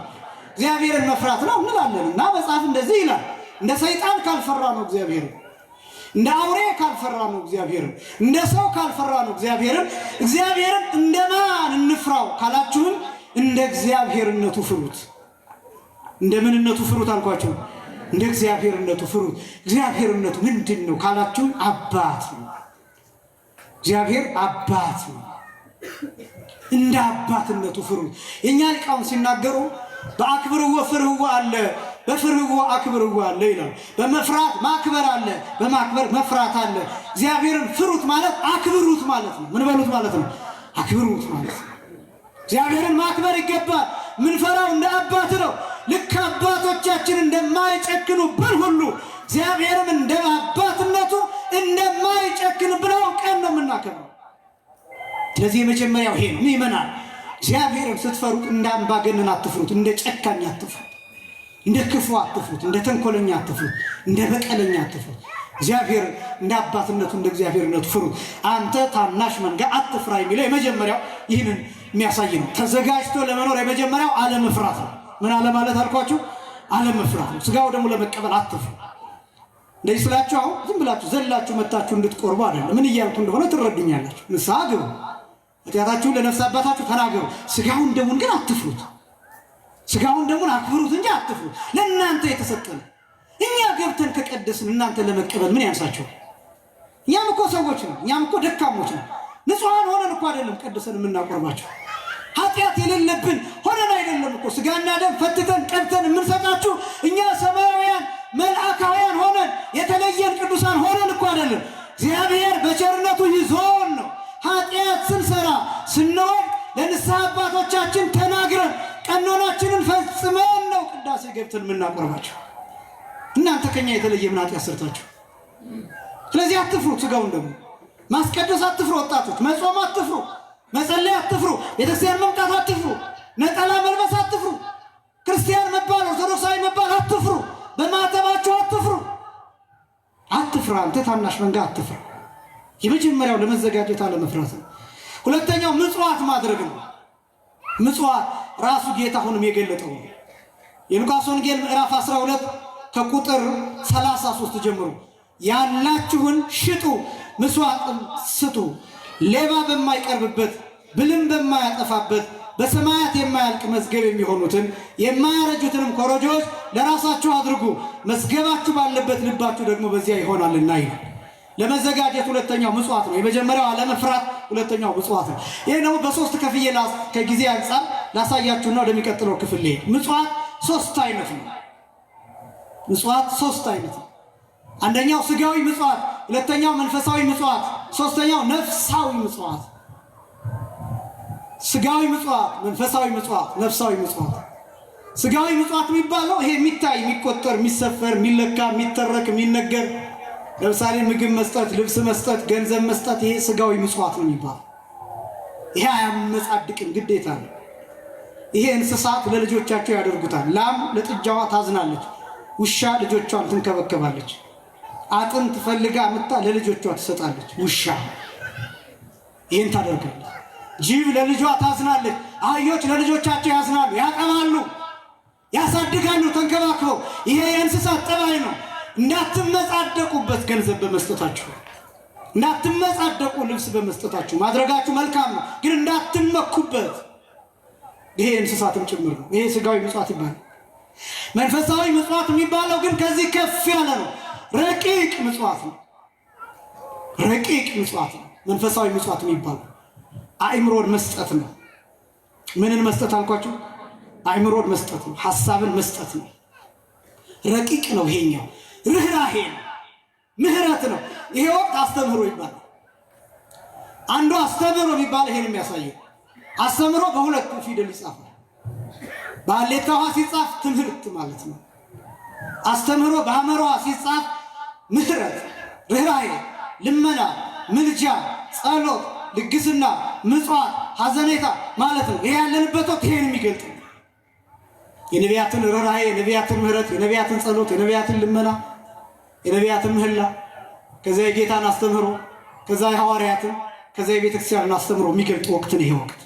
እግዚአብሔርን መፍራት ነው እንላለን። እና መጽሐፍ እንደዚህ ይላል፣ እንደ ሰይጣን ካልፈራ ነው እግዚአብሔርን፣ እንደ አውሬ ካልፈራ ነው እግዚአብሔርን፣ እንደ ሰው ካልፈራ ነው እግዚአብሔርን እንደማን እንፍራው ካላችሁም እንደ እግዚአብሔርነቱ ፍሩት። እንደ ምንነቱ ፍሩት አልኳችሁ? እንደ እግዚአብሔርነቱ ፍሩት። እግዚአብሔርነቱ ምንድን ነው ካላችሁ አባት ነው። እግዚአብሔር አባት ነው። እንደ አባትነቱ ፍሩት። የኛ ሊቃውንት ሲናገሩ በአክብርዎ ፍርህዎ አለ፣ በፍርህዎ አክብርዎ አለ ይላል። በመፍራት ማክበር አለ፣ በማክበር መፍራት አለ። እግዚአብሔርን ፍሩት ማለት አክብሩት ማለት ነው። ምን በሉት ማለት ነው? አክብሩት ማለት ነው። እግዚአብሔርን ማክበር ይገባል። ምንፈራው እንደ አባት ነው። ልክ አባቶቻችን እንደማይጨክኑብን ሁሉ እግዚአብሔርም እንደ አባትነቱ እንደማይጨክንብን አውቀን ነው የምናከብረው። ስለዚህ የመጀመሪያው ይሄ ነው። ምእመናን እግዚአብሔርን ስትፈሩት እንደ አምባገነን አትፍሩት፣ እንደ ጨካኝ አትፍሩት፣ እንደ ክፉ አትፍሩት፣ እንደ ተንኮለኛ አትፍሩት፣ እንደ በቀለኛ አትፍሩት። እግዚአብሔር እንደ አባትነቱ እንደ እግዚአብሔርነቱ ፍሩት። አንተ ታናሽ መንጋ አትፍራ የሚለው የመጀመሪያው ይህንን የሚያሳይ ነው። ተዘጋጅቶ ለመኖር የመጀመሪያው አለመፍራት ነው። ምን አለ ማለት አልኳችሁ? አለመፍራት ነው። ስጋው ደግሞ ለመቀበል አትፍሩ። እንደዚህ ስላችሁ አሁን ዝም ብላችሁ ዘላችሁ መታችሁ እንድትቆርቡ አይደለም። ምን እያልኩ እንደሆነ ትረዱኛላችሁ። ንስሐ ግቡ፣ ኃጢአታችሁን ለነፍስ አባታችሁ ተናገሩ። ስጋውን ደሙን ግን አትፍሩት። ስጋውን ደሙን አክብሩት እንጂ አትፍሩት። ለእናንተ የተሰጠ ነው። እኛ ገብተን ከቀደስን እናንተ ለመቀበል ምን ያንሳችሁ? እኛም እኮ ሰዎች ነው። እኛም እኮ ደካሞች ነው። ንጹሐን ሆነን እኮ አይደለም ቀድሰን የምናቆርባቸው። ኃጢአት የሌለብን ሆነን አይደለም እኮ ስጋና ደም ፈትተን ቀብተን የምንሰጣችሁ። እኛ ሰማያውያን መልአካውያን ሆነን የተለየን ቅዱሳን ሆነን እኮ አይደለም። እግዚአብሔር በቸርነቱ ይዞን ነው። ኃጢአት ስንሰራ ስንወድ ለንስሐ አባቶቻችን ተናግረን ቀኖናችንን ፈጽመን ነው ቅዳሴ ገብተን የምናቆርባቸው። እናንተ ከኛ የተለየ ምን ኃጢአት ሰርታችሁ? ስለዚህ አትፍሩ። ስጋውን ደግሞ ማስቀደስ አትፍሩ። ወጣቶች መጾም አትፍሩ። መጸለይ አትፍሩ። ቤተክርስቲያን መምጣት አትፍሩ። ነጠላ መልበስ አትፍሩ። ክርስቲያን መባል ኦርቶዶክሳዊ መባል አትፍሩ። በማተባችሁ አትፍሩ። አትፍራ። አንተ ታናሽ መንጋ አትፍራ። የመጀመሪያው ለመዘጋጀት አለመፍራት ነው። ሁለተኛው ምጽዋት ማድረግ ነው። ምጽዋት ራሱ ጌታ አሁንም የገለጠው ነው። የሉቃስ ወንጌል ምዕራፍ 12 ከቁጥር 33 ጀምሮ ያላችሁን ሽጡ፣ ምጽዋትም ስጡ፣ ሌባ በማይቀርብበት ብልም በማያጠፋበት በሰማያት የማያልቅ መዝገብ የሚሆኑትን የማያረጁትንም ኮረጆዎች ለራሳችሁ አድርጉ፣ መዝገባችሁ ባለበት ልባችሁ ደግሞ በዚያ ይሆናልና ይላል። ለመዘጋጀት ሁለተኛው ምጽዋት ነው። የመጀመሪያው አለመፍራት፣ ሁለተኛው ምጽዋት ነው። ይሄ ነው በሶስት ከፍዬ ከጊዜ አንፃር ላሳያችሁና ወደሚቀጥለው ክፍል ልሄድ። ምጽዋት ሶስት አይነት ነው። ምጽዋት ሶስት አይነት ነው። አንደኛው ስጋዊ ምጽዋት፣ ሁለተኛው መንፈሳዊ ምጽዋት፣ ሶስተኛው ነፍሳዊ ምጽዋት። ስጋዊ ምጽዋት፣ መንፈሳዊ ምጽዋት፣ ነፍሳዊ ምጽዋት። ስጋዊ ምጽዋት የሚባለው ይሄ የሚታይ የሚቆጠር የሚሰፈር የሚለካ የሚተረክ የሚነገር፣ ለምሳሌ ምግብ መስጠት፣ ልብስ መስጠት፣ ገንዘብ መስጠት፣ ይሄ ስጋዊ ምጽዋት ነው የሚባለው። ይሄ አያመጻድቅም፣ ግዴታ ነው። ይሄ እንስሳት ለልጆቻቸው ያደርጉታል። ላም ለጥጃዋ ታዝናለች፣ ውሻ ልጆቿን ትንከበከባለች። አጥንት ፈልጋ አምጣ ለልጆቿ ትሰጣለች። ውሻ ይህን ታደርጋለች። ጅብ ለልጇ ታዝናለች። አህዮች ለልጆቻቸው ያዝናሉ፣ ያቀማሉ፣ ያሳድጋሉ ተንከባክበው። ይሄ የእንስሳት ጠባይ ነው። እንዳትመጻደቁበት ገንዘብ በመስጠታችሁ፣ እንዳትመጻደቁ ልብስ በመስጠታችሁ ማድረጋችሁ መልካም ነው፣ ግን እንዳትመኩበት። ይሄ እንስሳትም ጭምር ነው። ይሄ ስጋዊ ምጽዋት ይባላል። መንፈሳዊ ምጽዋት የሚባለው ግን ከዚህ ከፍ ያለ ነው። ረቂቅ ምጽዋት ነው። ረቂቅ ምጽዋት ነው መንፈሳዊ ምጽዋት የሚባለው። አእምሮን መስጠት ነው። ምንን መስጠት አልኳችሁ? አእምሮን መስጠት ነው። ሐሳብን መስጠት ነው። ረቂቅ ነው። ይሄኛው ርህራሄ ነው፣ ምህረት ነው። ይሄ ወቅት አስተምህሮ ይባላል። አንዱ አስተምህሮ የሚባለው ይሄን የሚያሳየው አስተምህሮ በሁለት ፊደል ይጻፋል። በአሌታ ውሃ ሲጻፍ ትምህርት ማለት ነው። አስተምህሮ በሐመሯ ሲጻፍ ምህረት፣ ርህራሄ፣ ልመና፣ ምልጃ፣ ጸሎት፣ ልግስና፣ ምጽዋት፣ ሐዘኔታ ማለት ነው። ይሄ ያለንበት ወቅት ይሄን የሚገልጥ ነው። የነቢያትን ርህራሄ፣ የነቢያትን ምህረት፣ የነቢያትን ጸሎት፣ የነቢያትን ልመና፣ የነቢያትን ምህላ፣ ከዛ የጌታን አስተምህሮ፣ ከዛ የሐዋርያትን፣ ከዛ የቤተክርስቲያንን አስተምህሮ የሚገልጥ ወቅት ነው ይሄ ወቅት።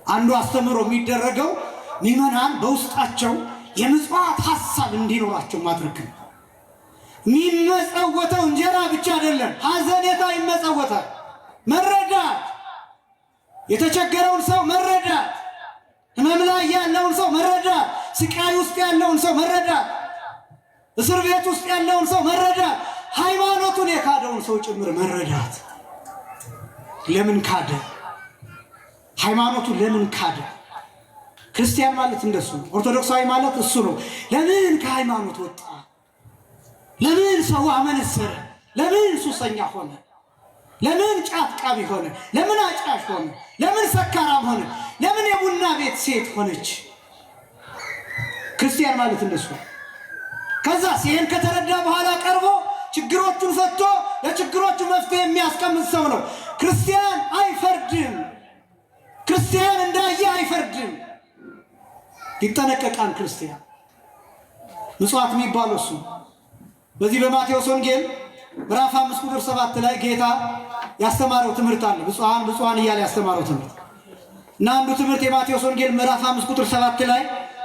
አንዱ አስተምህሮ የሚደረገው ምዕመናን በውስጣቸው የምጽዋት ሐሳብ እንዲኖራቸው ማድረግ ነው። የሚመጸወተው እንጀራ ብቻ አይደለም፣ ሐዘኔታ ይመጸወታል። መረዳት፣ የተቸገረውን ሰው መረዳት፣ ህመም ላይ ያለውን ሰው መረዳት፣ ስቃይ ውስጥ ያለውን ሰው መረዳት፣ እስር ቤት ውስጥ ያለውን ሰው መረዳት፣ ሃይማኖቱን የካደውን ሰው ጭምር መረዳት። ለምን ካደ? ሃይማኖቱ ለምን ካደ? ክርስቲያን ማለት እንደሱ ነው። ኦርቶዶክሳዊ ማለት እሱ ነው። ለምን ከሃይማኖት ወጣ? ለምን ሰው አመነዘረ? ለምን ሱሰኛ ሆነ? ለምን ጫት ቃሚ ሆነ? ለምን አጫሽ ሆነ? ለምን ሰካራም ሆነ? ለምን የቡና ቤት ሴት ሆነች? ክርስቲያን ማለት እንደሱ። ከዛ ሲሄን ከተረዳ በኋላ ቀርቦ ችግሮቹን ፈቶ ለችግሮቹ መፍትሄ የሚያስቀምጥ ሰው ነው። ክርስቲያን አይፈርድም። ክርስቲያን እንዳየ አይፈርድም። ይጠነቀቃል። ክርስቲያን ምጽዋት የሚባለው እሱ። በዚህ በማቴዎስ ወንጌል ምዕራፍ 5 ቁጥር 7 ላይ ጌታ ያስተማረው ትምህርት አለ። ብፁዓን እያለ ያስተማረው ትምህርት እና አንዱ ትምህርት የማቴዎስ ወንጌል ምዕራፍ 5 ቁጥር 7 ላይ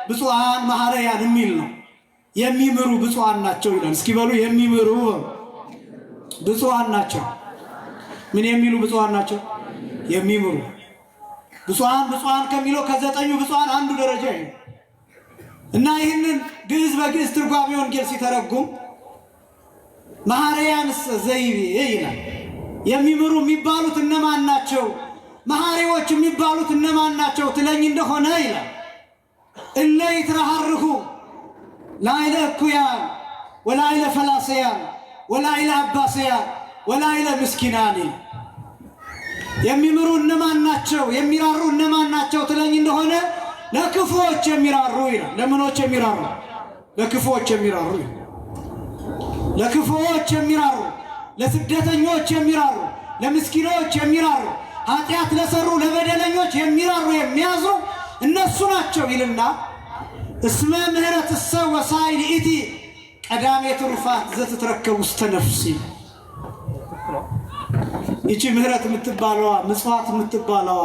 ብፁዓን መሐረያን የሚል ነው። የሚምሩ ብፁዓን ናቸው ይላል። እስኪ በሉ የሚምሩ ብፁዓን ናቸው። ምን የሚሉ ብፁዓን ናቸው? የሚምሩ። ብፁዓን ከሚለው ከዘጠኙ ብፁዓን አንዱ ደረጃ ይሄ እና ይህንን ግዕዝ በግዕዝ ትርጓሜ ወንጌል ሲተረጉም መሐረያንስ ዘይቤ ይላል። የሚምሩ የሚባሉት እነማን ናቸው? መሐሪዎች የሚባሉት እነማን ናቸው ትለኝ እንደሆነ ይላል እለ ይትረሃርሁ ላይለ እኩያን ወላይለ ፈላሰያን ወላይለ አባሰያን ወላይለ ምስኪናን። የሚምሩ እነማን ናቸው? የሚራሩ እነማን ናቸው ትለኝ እንደሆነ ለክፉዎች የሚራሩ ይላል። ለምኖች የሚራሩ? ለክፉዎች የሚራሩ። ለክፉዎች የሚራሩ፣ ለስደተኞች የሚራሩ፣ ለምስኪኖች የሚራሩ፣ ኃጢአት ለሰሩ ለበደለኞች የሚራሩ የሚያዝሩ እነሱ ናቸው ይልና እስመ ምህረትሰ ወሳይል ኢቲ ቀዳሜ ትሩፋት ዘትትረከብ ውስተ ነፍሲ። ይቺ ምህረት የምትባለዋ፣ ምጽዋት የምትባለዋ፣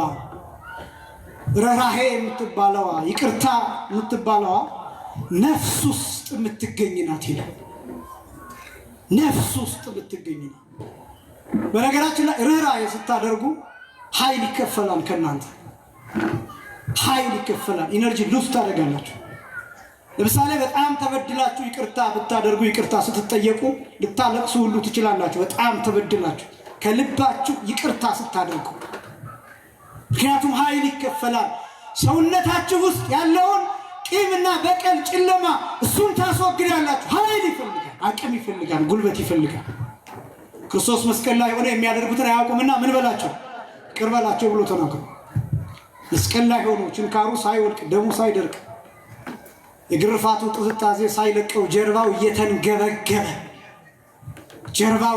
ርኅራኄ የምትባለዋ፣ ይቅርታ የምትባለዋ ነፍስ ውስጥ የምትገኝ ናት ይላል። ነፍስ ውስጥ የምትገኝ ናት። በነገራችን ላይ ርኅራኄ ስታደርጉ ኃይል ይከፈላል። ከእናንተ ኃይል ይከፈላል። ኢነርጂ ሉዝ ታደርጋላችሁ። ለምሳሌ በጣም ተበድላችሁ ይቅርታ ብታደርጉ፣ ይቅርታ ስትጠየቁ ልታለቅሱ ሁሉ ትችላላችሁ። በጣም ተበድላችሁ ከልባችሁ ይቅርታ ስታደርጉ፣ ምክንያቱም ኃይል ይከፈላል። ሰውነታችሁ ውስጥ ያለውን ቂምና በቀል ጨለማ እሱን ታስወግዳላችሁ። ኃይል ይፈልጋል፣ አቅም ይፈልጋል፣ ጉልበት ይፈልጋል። ክርስቶስ መስቀል ላይ ሆነ የሚያደርጉትን አያውቁምና ምን በላቸው? ይቅር በላቸው ብሎ ተናግሮ መስቀል ላይ ሆኖ ችንካሩ ሳይወድቅ ደሙ ሳይደርቅ የግርፋቱ ጥዝጣዜ ሳይለቀው ጀርባው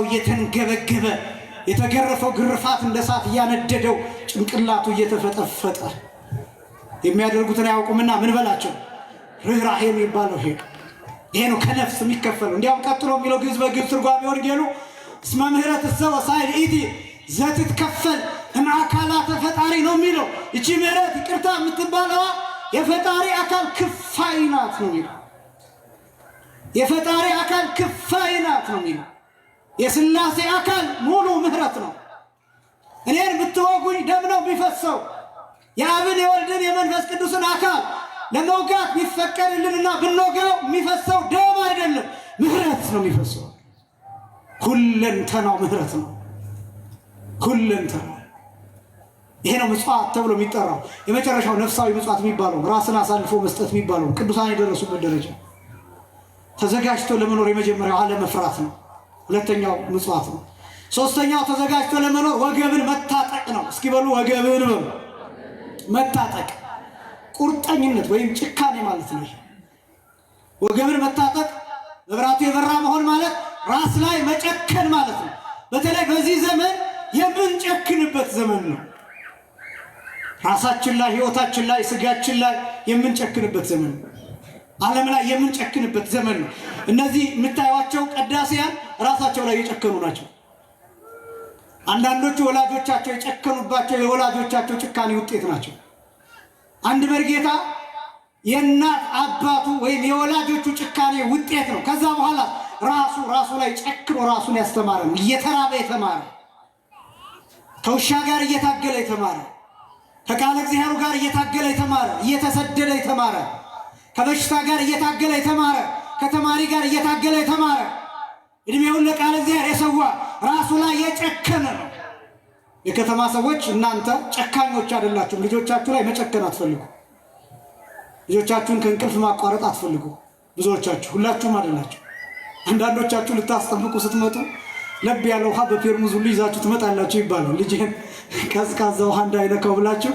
እየተንገበገበ የተገረፈው ግርፋት እንደ እሳት እያነደደው ጭንቅላቱ እየተፈጠፈጠ የሚያደርጉትን አያውቁምና ምን በላቸው? ርኅራኄ የሚባለው ይሄ ነው ከነፍስ የሚከፈለው። እንዲያውም ቀጥሎ የሚለው ግዕዝ በግዕዝ ትርጓሜ ወንጌሉ እስመ ምህረትሰ ወሳይል ኢቲ ዘትትከፈል እምአካላተ ፈጣሪ ነው የሚለው። ይቺ ምህረት ይቅርታ የምትባለዋ የፈጣሪ አካል ክፋይ ናት ነው የሚለው። የፈጣሪ አካል ክፋይ ናት ነው የሚለው። የሥላሴ አካል ሙሉ ምህረት ነው። እኔን ብትወጉኝ ደም ነው ቢፈሰው። የአብን የወልድን የመንፈስ ቅዱስን አካል ለመውጋት ቢፈቀድልንና ብንወጋው የሚፈሰው ደም አይደለም፣ ምህረት ነው የሚፈሰው። ሁለንተናው ምህረት ነው። ሁለንተናው ይሄ ነው ምጽዋት ተብሎ የሚጠራው። የመጨረሻው ነፍሳዊ ምጽዋት የሚባለው ራስን አሳልፎ መስጠት የሚባለው ቅዱሳን የደረሱበት ደረጃ ተዘጋጅቶ ለመኖር የመጀመሪያው አለመፍራት ነው። ሁለተኛው ምጽዋት ነው። ሶስተኛው ተዘጋጅቶ ለመኖር ወገብን መታጠቅ ነው። እስኪ በሉ ወገብን በሉ። መታጠቅ ቁርጠኝነት ወይም ጭካኔ ማለት ነው። ወገብን መታጠቅ መብራቱ የበራ መሆን ማለት ራስ ላይ መጨከን ማለት ነው። በተለይ በዚህ ዘመን የምንጨክንበት ዘመን ነው። ራሳችን ላይ፣ ህይወታችን ላይ፣ ስጋችን ላይ የምንጨክንበት ዘመን ነው። ዓለም ላይ የምንጨክንበት ዘመን ነው። እነዚህ የምታዩዋቸው ቀዳሲያን ራሳቸው ላይ የጨከኑ ናቸው። አንዳንዶቹ ወላጆቻቸው የጨከኑባቸው የወላጆቻቸው ጭካኔ ውጤት ናቸው። አንድ መርጌታ የእናት አባቱ ወይም የወላጆቹ ጭካኔ ውጤት ነው። ከዛ በኋላ ራሱ ላይ ጨክኖ ራሱን ያስተማረ ነው። እየተራበ የተማረ፣ ከውሻ ጋር እየታገለ የተማረ፣ ከቃለ እግዚአብሔር ጋር እየታገለ የተማረ፣ እየተሰደደ የተማረ፣ ከበሽታ ጋር እየታገለ የተማረ፣ ከተማሪ ጋር እየታገለ የተማረ፣ እድሜውን ለቃለ እግዚአብሔር የሰዋ ራሱ ላይ የጨከነ ነው። የከተማ ሰዎች እናንተ ጨካኞች አይደላችሁም። ልጆቻችሁ ላይ መጨከን አትፈልጉ። ልጆቻችሁን ከእንቅልፍ ማቋረጥ አትፈልጉ። ብዙዎቻችሁ፣ ሁላችሁም አይደላችሁ። አንዳንዶቻችሁ ልታስጠብቁ ስትመጡ ለብ ያለ ውሃ በፔርሙዝ ሁሉ ይዛችሁ ትመጣላችሁ ይባላል። ልጅህን ቀዝቃዛ ውሃ እንዳይነካው ብላችሁ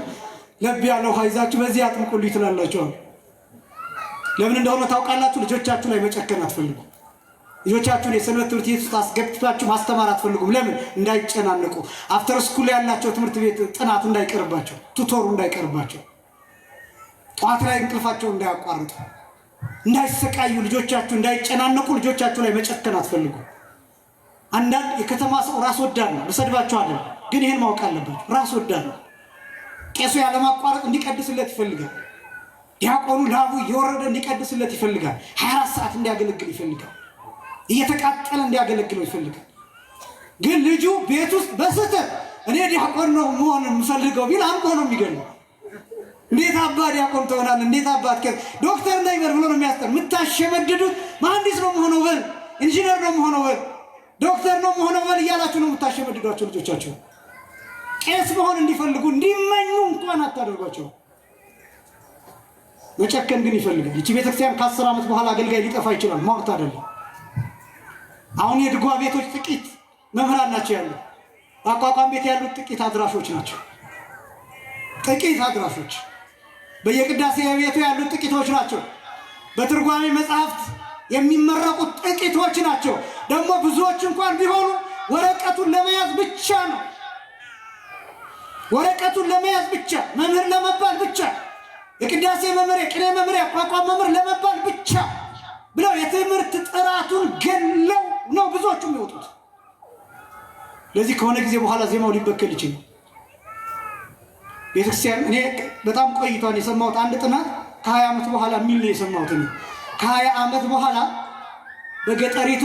ለብ ያለ ውሃ ይዛችሁ በዚህ አጥምቁልኝ ትላላችሁ። ለምን እንደሆነ ታውቃላችሁ? ልጆቻችሁ ላይ መጨከን አትፈልጉ። ልጆቻችሁን የሰንበት ትምህርት ቤት ውስጥ አስገብታችሁ ማስተማር አትፈልጉም። ለምን? እንዳይጨናነቁ፣ አፍተር ስኩል ያላቸው ትምህርት ቤት ጥናት እንዳይቀርባቸው፣ ቱቶሩ እንዳይቀርባቸው፣ ጠዋት ላይ እንቅልፋቸው እንዳያቋርጡ፣ እንዳይሰቃዩ፣ ልጆቻችሁ እንዳይጨናነቁ ልጆቻችሁ ላይ መጨከን አትፈልጉ። አንዳንድ የከተማ ሰው ራስ ወዳድ ነው። ልሰድባችሁ አይደለም፣ ግን ይሄን ማወቅ አለባችሁ። ራስ ወዳድ ነው። ቄሱ ያለማቋረጥ እንዲቀድስለት ይፈልጋል። ዲያቆኑ ላቡ እየወረደ እንዲቀድስለት ይፈልጋል። 24 ሰዓት እንዲያገለግል ይፈልጋል። እየተቃጠለ እንዲያገለግለው ይፈልጋል። ግን ልጁ ቤት ውስጥ በስተት እኔ ዲያቆን ነው መሆን የምፈልገው ቢል አንቆ ነው የሚገለው። እንዴት አባ ዲያቆን ትሆናለህ? እንዴት አባት ዶክተር ነኝ በል ብሎ ነው የሚያስጠር። የምታሸመድዱት መሐንዲስ ነው መሆነው በል፣ ኢንጂነር ነው መሆነው በል፣ ዶክተር ነው መሆነው በል እያላችሁ ነው የምታሸመድዷቸው ልጆቻቸው። ቄስ መሆን እንዲፈልጉ እንዲመኙ እንኳን አታደርጓቸው። መጨከን ግን ይፈልጋል። ይቺ ቤተክርስቲያን ከ10 ዓመት በኋላ አገልጋይ ሊጠፋ ይችላል። ማውራት አይደለም። አሁን የድጓ ቤቶች ጥቂት መምህራን ናቸው ያሉት። በአቋቋም ቤት ያሉት ጥቂት አድራሾች ናቸው። ጥቂት አድራሾች። በየቅዳሴ ቤቱ ያሉት ጥቂቶች ናቸው። በትርጓሜ መጽሐፍት የሚመረቁት ጥቂቶች ናቸው። ደግሞ ብዙዎች እንኳን ቢሆኑ ወረቀቱን ለመያዝ ብቻ ነው። ወረቀቱን ለመያዝ ብቻ፣ መምህር ለመባል ብቻ፣ የቅዳሴ መምህር፣ የቅኔ መምህር፣ የአቋቋም መምህር ለመባል ብቻ ብለው የትምህርት ጥራቱን ገለው ነው ብዙዎቹ የሚወጡት። ለዚህ ከሆነ ጊዜ በኋላ ዜማው ሊበከል ይችላል። ቤተክርስቲያን እኔ በጣም ቆይቷን የሰማሁት አንድ ጥናት ከ20 ዓመት በኋላ የሚል ነው የሰማሁት። ከ20 ዓመት በኋላ በገጠሪቱ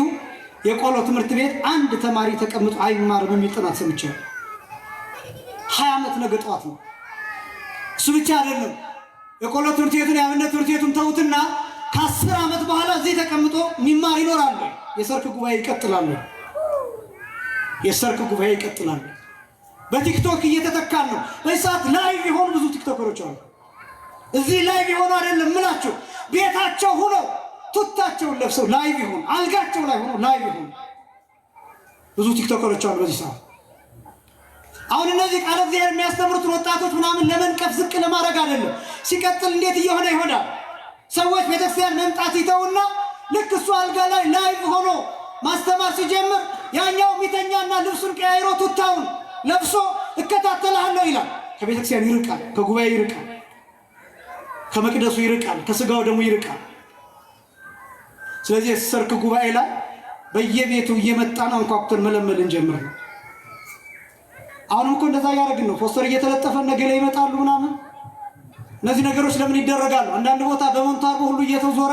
የቆሎ ትምህርት ቤት አንድ ተማሪ ተቀምጦ አይማርም የሚል ጥናት ሰምቻለሁ። 20 ዓመት ነገ ጠዋት ነው። እሱ ብቻ አይደለም። የቆሎ ትምህርት ቤቱን የአብነት ትምህርት ቤቱን ተውትና ከ10 ዓመት በኋላ እዚህ ተቀምጦ የሚማር ይኖራል። የሰርክ ጉባኤ ይቀጥላሉ። የሰርክ ጉባኤ ይቀጥላሉ። በቲክቶክ እየተተካን ነው። በዚህ ሰዓት ላይቭ የሆኑ ብዙ ቲክቶከሮች አሉ። እዚህ ላይቭ የሆኑ አይደለም ምላቸው፣ ቤታቸው ሆነው ቱታቸውን ለብሰው ላይቭ የሆኑ፣ አልጋቸው ላይ ሆነው ላይቭ የሆኑ ብዙ ቲክቶከሮች አሉ በዚህ ሰዓት። አሁን እነዚህ ቃለ እግዚአብሔር የሚያስተምሩትን ወጣቶች ምናምን ለመንቀፍ ዝቅ ለማድረግ አይደለም። ሲቀጥል እንዴት እየሆነ ይሆናል? ሰዎች ቤተክርስቲያን መምጣት ይተውና ልክ እሱ አልጋ ላይ ላይቭ ሆኖ ማስተማር ሲጀምር ያኛው ሚተኛና ልብሱን ቀያይሮ ቱታውን ለብሶ እከታተልሃለሁ ይላል። ከቤተክርስቲያን ይርቃል፣ ከጉባኤ ይርቃል፣ ከመቅደሱ ይርቃል፣ ከስጋው ደግሞ ይርቃል። ስለዚህ የሰርክ ጉባኤ ላይ በየቤቱ እየመጣን አንኳኩተን መለመል እንጀምር ነው። አሁንም እኮ እንደዛ ያደረግን ነው። ፖስተር እየተለጠፈ ነገ ላይ ይመጣሉ ምናምን። እነዚህ ነገሮች ለምን ይደረጋሉ? አንዳንድ ቦታ በሞንታርቦ ሁሉ እየተዞረ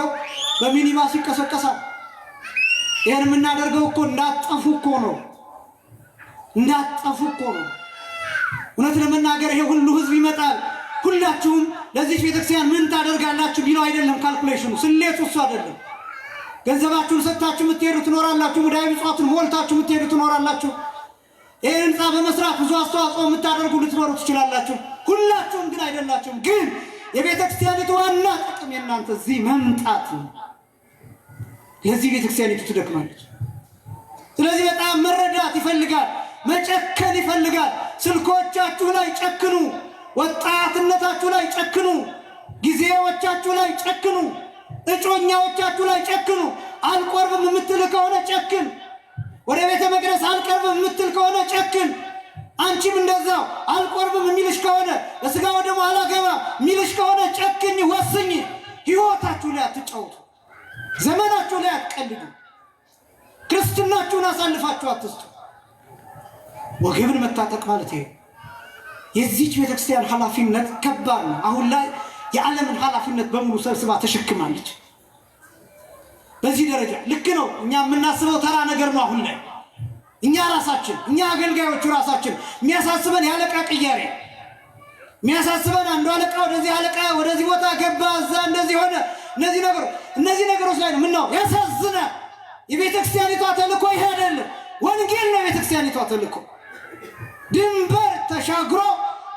በሚኒባስ ይቀሰቀሳል። ይሄን የምናደርገው እኮ እንዳጠፉ እኮ ነው። እንዳጠፉ እኮ ነው። እውነት ለመናገር ይሄ ሁሉ ህዝብ ይመጣል። ሁላችሁም ለዚህ ቤተክርስቲያን ምን ታደርጋላችሁ ቢለው አይደለም ካልኩሌሽኑ፣ ስሌቱ እሱ አይደለም። ገንዘባችሁን ሰጥታችሁ የምትሄዱ ትኖራላችሁ። ሙዳይ ምጽዋቱን ሞልታችሁ የምትሄዱ ትኖራላችሁ። ይህን ህንፃ በመስራት ብዙ አስተዋጽኦ የምታደርጉ ልትኖሩ ትችላላችሁ። ሁላችሁም ግን አይደላችሁም። ግን የቤተክርስቲያኒቱ ዋና ጥቅም የእናንተ እዚህ መምጣት ነው። ለዚህ ቤተክርስቲያኒቱ ትደክማለች። ስለዚህ በጣም መረዳት ይፈልጋል፣ መጨከን ይፈልጋል። ስልኮቻችሁ ላይ ጨክኑ፣ ወጣትነታችሁ ላይ ጨክኑ፣ ጊዜዎቻችሁ ላይ ጨክኑ፣ እጮኛዎቻችሁ ላይ ጨክኑ። አልቆርብም የምትል ከሆነ ጨክን። ወደ ቤተ መቅደስ አልቀርብም የምትል ከሆነ ጨክን። አንቺም እንደዛው አልቆርብም የሚልሽ ከሆነ በስጋው ደግሞ አላገባ የሚልሽ ከሆነ ጨክኝ፣ ወስኝ። ህይወታችሁ ላይ አትጫወቱ፣ ዘመናችሁ ላይ አትቀልዱ፣ ክርስትናችሁን አሳልፋችሁ አትስጡ። ወገብን መታጠቅ ማለት ይሄ የዚህች ቤተክርስቲያን ኃላፊነት ከባድ ነው። አሁን ላይ የዓለምን ኃላፊነት በሙሉ ሰብስባ ተሸክማለች። በዚህ ደረጃ ልክ ነው። እኛ የምናስበው ተራ ነገር ነው። አሁን ላይ እኛ ራሳችን፣ እኛ አገልጋዮቹ ራሳችን የሚያሳስበን ያለቃ ቅያሬ፣ የሚያሳስበን አንዱ አለቃ ወደዚህ አለቃ ወደዚህ ቦታ ገባ፣ እዛ እንደዚህ ሆነ። እነዚህ ነገሮች ላይ ነው ምነው ያሳዝናል። የቤተክርስቲያኒቷ ተልእኮ ይሄ አይደለም። ወንጌል ነው የቤተክርስቲያኒቷ ተልእኮ። ድንበር ተሻግሮ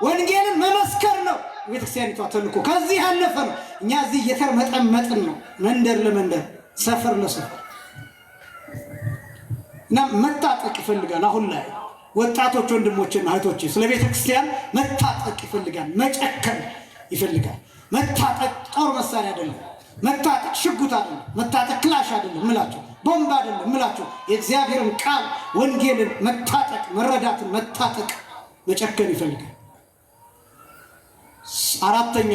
ወንጌልን መመስከር ነው። ቤተክርስቲያኒቷ ተልኮ ከዚህ ያለፈ ነው። እኛ እዚህ እየተርመጠመጥን ነው፣ መንደር ለመንደር ሰፈር ለሰፈር እና መታጠቅ ይፈልጋል። አሁን ላይ ወጣቶች ወንድሞችና እህቶች ስለ ቤተክርስቲያን መታጠቅ ይፈልጋል፣ መጨከን ይፈልጋል። መታጠቅ ጦር መሳሪያ አይደለም፣ መታጠቅ ሽጉጥ አይደለም፣ መታጠቅ ክላሽ አይደለም ምላቸው፣ ቦምብ አይደለም ምላቸው። የእግዚአብሔርን ቃል ወንጌልን መታጠቅ፣ መረዳትን መታጠቅ፣ መጨከን ይፈልጋል። አራተኛ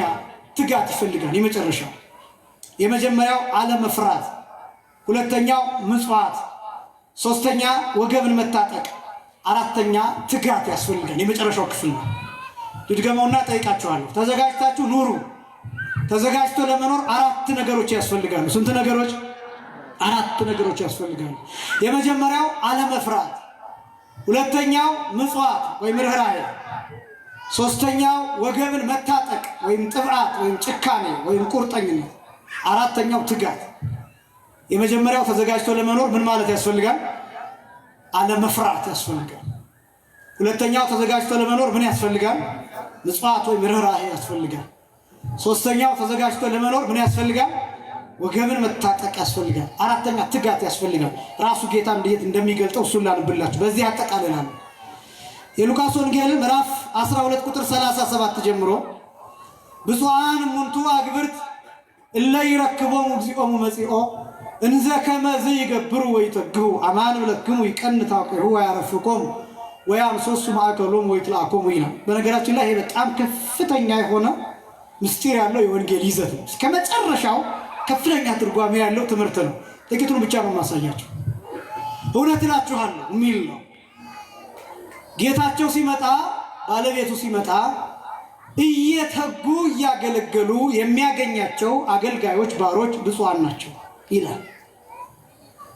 ትጋት ይፈልጋል። የመጀመሪያው አለመፍራት፣ ሁለተኛው ምጽዋት፣ ሶስተኛ ወገብን መታጠቅ፣ አራተኛ ትጋት ያስፈልጋል። የመጨረሻው ክፍል ነው። ልድገመውና ጠይቃችኋለሁ። ተዘጋጅታችሁ ኑሩ። ተዘጋጅቶ ለመኖር አራት ነገሮች ያስፈልጋሉ። ስንት ነገሮች? አራት ነገሮች ያስፈልጋሉ። የመጀመሪያው አለመፍራት፣ ሁለተኛው ምጽዋት ወይም ርህራሄ፣ ሶስተኛው ወገብን መታጠቅ ወይም ጥብዓት ወይም ጭካኔ ወይም ቁርጠኝነት፣ አራተኛው ትጋት። የመጀመሪያው ተዘጋጅቶ ለመኖር ምን ማለት ያስፈልጋል? አለመፍራት ያስፈልጋል። ሁለተኛው ተዘጋጅቶ ለመኖር ምን ያስፈልጋል? ምጽዋት ወይም ርህራሄ ያስፈልጋል። ሶስተኛው ተዘጋጅቶ ለመኖር ምን ያስፈልጋል? ወገብን መታጠቅ ያስፈልጋል። አራተኛ ትጋት ያስፈልጋል። ራሱ ጌታ እንዴት እንደሚገልጠው እሱን ላንብላችሁ። በዚህ አጠቃልላለሁ። የሉቃስ ወንጌል ምዕራፍ 12 ቁጥር 37 ጀምሮ ብፁዓን እሙንቱ አግብርት እለ ይረክቦሙ እግዚኦሙ መጺኦ እንዘ ከመዝ ይገብሩ ወይተግሁ አማን ብለክሙ ይቀንታቅሁ ወያረፍቆሙ ወያምሶሱ ማእከሎም ወይትላኮሙ ይላል። በነገራችን ላይ ይሄ በጣም ከፍተኛ የሆነ ምስጢር ያለው የወንጌል ይዘት ነው። እስከ መጨረሻው ከፍተኛ ትርጓሜ ያለው ትምህርት ነው። ጥቂቱን ብቻ ነው ማሳያችሁ። እውነት እላችኋለሁ የሚል ነው። ጌታቸው ሲመጣ፣ ባለቤቱ ሲመጣ እየተጉ እያገለገሉ የሚያገኛቸው አገልጋዮች ባሮች ብፁዓን ናቸው ይላል።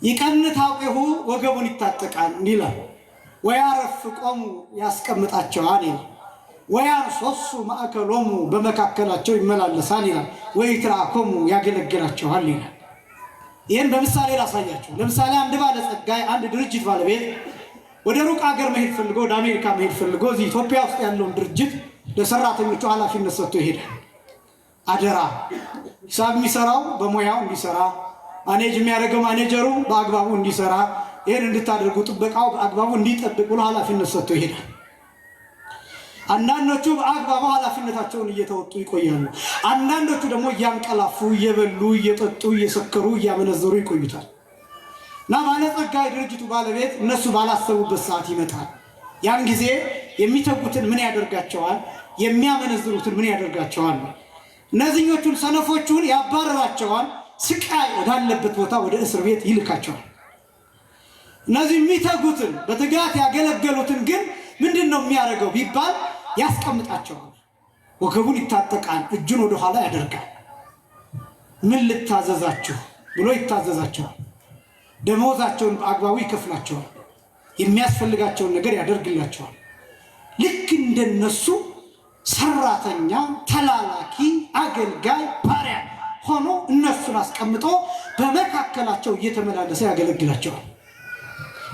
ይቀንታቅሁ ወገቡን ይታጠቃል ይላል። ወያረፍቆሙ ያስቀምጣቸዋል ይላል። ወያንሶሱ ማእከሎሙ በመካከላቸው ይመላለሳል ይላል። ወይትራኮሙ ያገለግላቸዋል ይላል። ይህን በምሳሌ ላሳያችሁ። ለምሳሌ አንድ ባለጸጋ፣ አንድ ድርጅት ባለቤት ወደ ሩቅ ሀገር መሄድ ፈልጎ፣ ወደ አሜሪካ መሄድ ፈልጎ እዚህ ኢትዮጵያ ውስጥ ያለውን ድርጅት ለሰራተኞቹ ኃላፊነት ሰጥቶ ይሄዳል። አደራ ሂሳብ የሚሰራው በሙያው እንዲሰራ፣ ማኔጅ የሚያደርገው ማኔጀሩ በአግባቡ እንዲሰራ፣ ይህን እንድታደርጉ ጥበቃው በአግባቡ እንዲጠብቅ ብሎ ኃላፊነት ሰጥቶ ይሄዳል። አንዳንዶቹ በአግባቡ ኃላፊነታቸውን እየተወጡ ይቆያሉ። አንዳንዶቹ ደግሞ እያንቀላፉ፣ እየበሉ፣ እየጠጡ፣ እየሰከሩ፣ እያመነዘሩ ይቆዩታል። እና ባለጸጋ የድርጅቱ ባለቤት እነሱ ባላሰቡበት ሰዓት ይመጣል። ያን ጊዜ የሚተጉትን ምን ያደርጋቸዋል? የሚያመነዝሩትን ምን ያደርጋቸዋል? እነዚህኞቹን ሰነፎቹን ያባረራቸዋል። ስቃይ ወዳለበት ቦታ ወደ እስር ቤት ይልካቸዋል። እነዚህ የሚተጉትን በትጋት ያገለገሉትን ግን ምንድን ነው የሚያደርገው ቢባል ያስቀምጣቸዋል። ወገቡን ይታጠቃል፣ እጁን ወደ ኋላ ያደርጋል። ምን ልታዘዛችሁ ብሎ ይታዘዛቸዋል። ደመወዛቸውን በአግባቡ ይከፍላቸዋል። የሚያስፈልጋቸውን ነገር ያደርግላቸዋል። ልክ እንደነሱ ሰራተኛ፣ ተላላኪ፣ አገልጋይ፣ ባሪያ ሆኖ እነሱን አስቀምጦ በመካከላቸው እየተመላለሰ ያገለግላቸዋል።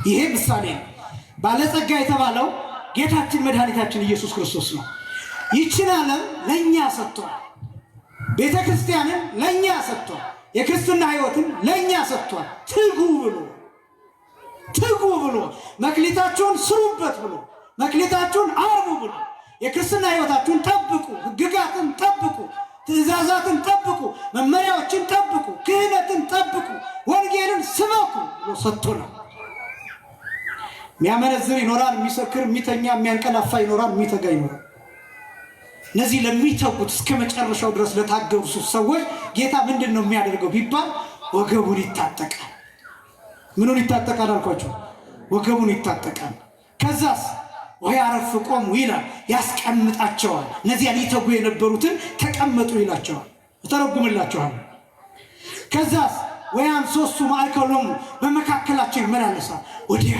ይሄ ምሳሌ ነው። ባለጸጋ የተባለው ጌታችን መድኃኒታችን ኢየሱስ ክርስቶስ ነው። ይህችን ዓለም ለእኛ ሰጥቷል። ቤተ ክርስቲያንን ለእኛ ሰጥቷል። የክርስትና ሕይወትን ለእኛ ሰጥቷል። ትጉ ብሎ መክሊታችሁን ስሩበት ብሎ መክሊታችሁን አርቡ ብሎ የክርስትና ሕይወታችሁን ጠብቁ፣ ሕግጋትን ጠብቁ፣ ትእዛዛትን ጠብቁ፣ መመሪያዎችን ጠብቁ፣ ክህነትን ጠብቁ፣ ወንጌልን ስበኩ ብሎ ሰጥቶናል። የሚያመነዝር ይኖራል፣ የሚሰክር፣ የሚተኛ፣ የሚያንቀላፋ ይኖራል፣ የሚተጋ ይኖራል። እነዚህ ለሚተጉት እስከ መጨረሻው ድረስ ለታገሩ ሰዎች ጌታ ምንድን ነው የሚያደርገው ቢባል ወገቡን ይታጠቃል። ምኑን ይታጠቃል አልኳቸው? ወገቡን ይታጠቃል። ከዛስ ወያረፍቆሙ ይላል፣ ያስቀምጣቸዋል። እነዚያ ሊተጉ የነበሩትን ተቀመጡ ይላቸዋል። እተረጉምላቸዋል። ከዛስ ወያንሶሱ ማእከሎሙ በመካከላቸው ይመላለሳል። ወዲያ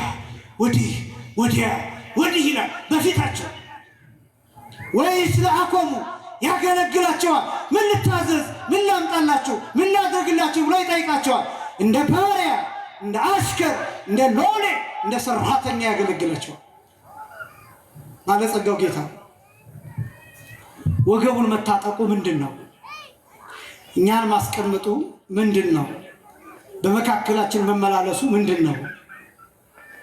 ወዲህ ይላል በፊታቸው። ወይትላኮሙ ያገለግላቸዋል። ምን ልታዘዝ፣ ምን ላምጣላችሁ፣ ምን ላደርግላችሁ ብሎ ይጠይቃቸዋል። እንደ ባሪያ፣ እንደ አሽከር፣ እንደ ሎሌ፣ እንደ ሰራተኛ ያገለግላቸዋል። ባለጸጋው ጌታ ወገቡን መታጠቁ ምንድነው? እኛን ማስቀመጡ ምንድነው? በመካከላችን መመላለሱ ምንድነው?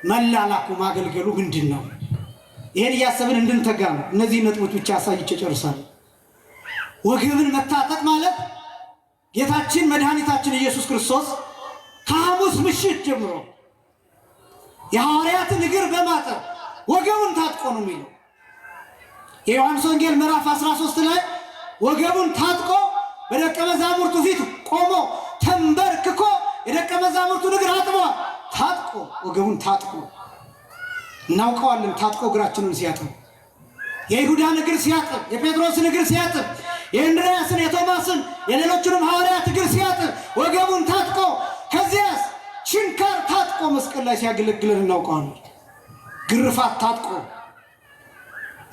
መላላኩ ማገልገሉ ምንድነው? ይሄን እያሰብን እንድንተጋ ነው። እነዚህ ነጥቦች ብቻ አሳይቼ ጨርሳለሁ። ወገብን መታጠቅ ማለት ጌታችን መድኃኒታችን ኢየሱስ ክርስቶስ ከሐሙስ ምሽት ጀምሮ የሐዋርያትን እግር በማጠብ ወገቡን ታጥቆ ነው የሚለው። የዮሐንስ ወንጌል ምዕራፍ 13 ላይ ወገቡን ታጥቆ በደቀ መዛሙርቱ ፊት ቆሞ ተንበርክኮ የደቀ መዛሙርቱን እግር አጥቧል። ታጥቆ ወገቡን ታጥቆ እናውቀዋለን። ታጥቆ እግራችንን ሲያጥብ፣ የይሁዳን እግር ሲያጥብ፣ የጴጥሮስን እግር ሲያጥብ፣ የእንድርያስን፣ የቶማስን፣ የሌሎቹንም ሐዋርያት እግር ሲያጥብ ወገቡን ታጥቆ ከዚያስ ችንካር ታጥቆ መስቀል ላይ ሲያገለግለን እናውቀዋለን። ግርፋት ታጥቆ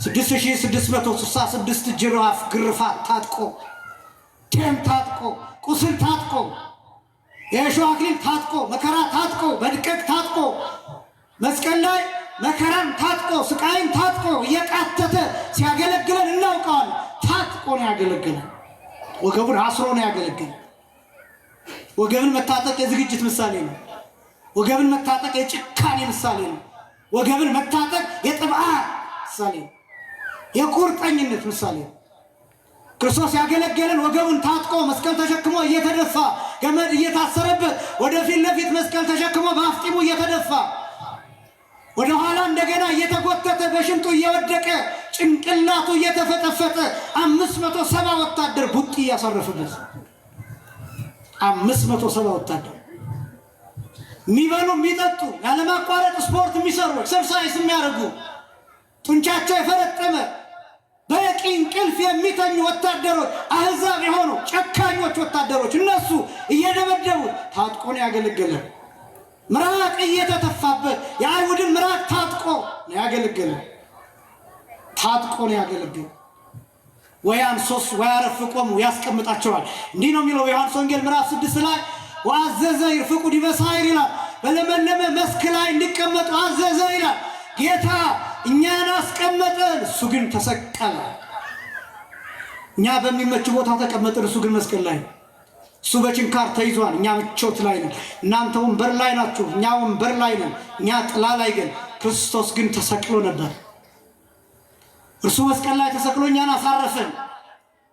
6666 ጅራፍ ግርፋት ታጥቆ፣ ደም ታጥቆ፣ ቁስል ታጥቆ፣ የእሾህ አክሊል ታጥቆ፣ መከራ ታጥቆ፣ በድቀት ታጥቆ መስቀል ላይ መከራን ታጥቆ ስቃይን ታጥቆ እየቃተተ ሲያገለግለን እናውቀዋለን። ታጥቆ ነው ያገለግለን። ወገቡን አስሮ ነው ያገለግለን። ወገብን መታጠቅ የዝግጅት ምሳሌ ነው። ወገብን መታጠቅ የጭካኔ ምሳሌ ነው። ወገብን መታጠቅ የጥብዓት ምሳሌ ነው። የቁርጠኝነት ምሳሌ ነው። ክርስቶስ ያገለገለን ወገቡን ታጥቆ መስቀል ተሸክሞ እየተደፋ ገመድ እየታሰረበት ወደፊት ለፊት መስቀል ተሸክሞ በአፍጢሙ እየተደፋ ወደ ኋላ እንደገና እየተጎተተ በሽንጡ እየወደቀ ጭንቅላቱ እየተፈጠፈጠ 570 ወታደር ቡጢ እያሳረፈበት 570 ወታደር የሚበሉ የሚጠጡ ያለማቋረጥ ስፖርት የሚሰሩ ኤክሰርሳይዝ የሚያደርጉ ጡንቻቸው የፈረጠመ በቂ እንቅልፍ የሚተኙ ወታደሮች አህዛብ የሆኑ ጨካኞች ወታደሮች እነሱ እየደበደቡት ታጥቆ ነው ያገለገለን። ምራቅ እየተተፋበት የአይሁድን ምራቅ ታጥቆ ነው ያገለገለን። ታጥቆ ነው ያገለገለን። ወያንሶስ ወያረፍ ቆሙ ያስቀምጣቸዋል። እንዲህ ነው የሚለው ዮሐንስ ወንጌል ምዕራፍ 6 ላይ ወአዘዘ ይርፍቁ ዲበ ሳይር ይላል። በለመለመ መስክ ላይ እንዲቀመጡ አዘዘ ይላል። ጌታ እኛን አስቀመጠን፣ እሱ ግን ተሰቀለ። እኛ በሚመች ቦታ ተቀመጠን፣ እሱ ግን መስቀል ላይ። እሱ በችንካር ተይዟል፣ እኛ ምቾት ላይ ነን። እናንተ ወንበር ላይ ናችሁ፣ እኛ ወንበር ላይ ነን። እኛ ጥላ ላይ ግን ክርስቶስ ግን ተሰቅሎ ነበር። እርሱ መስቀል ላይ ተሰቅሎ እኛን አሳረፈን።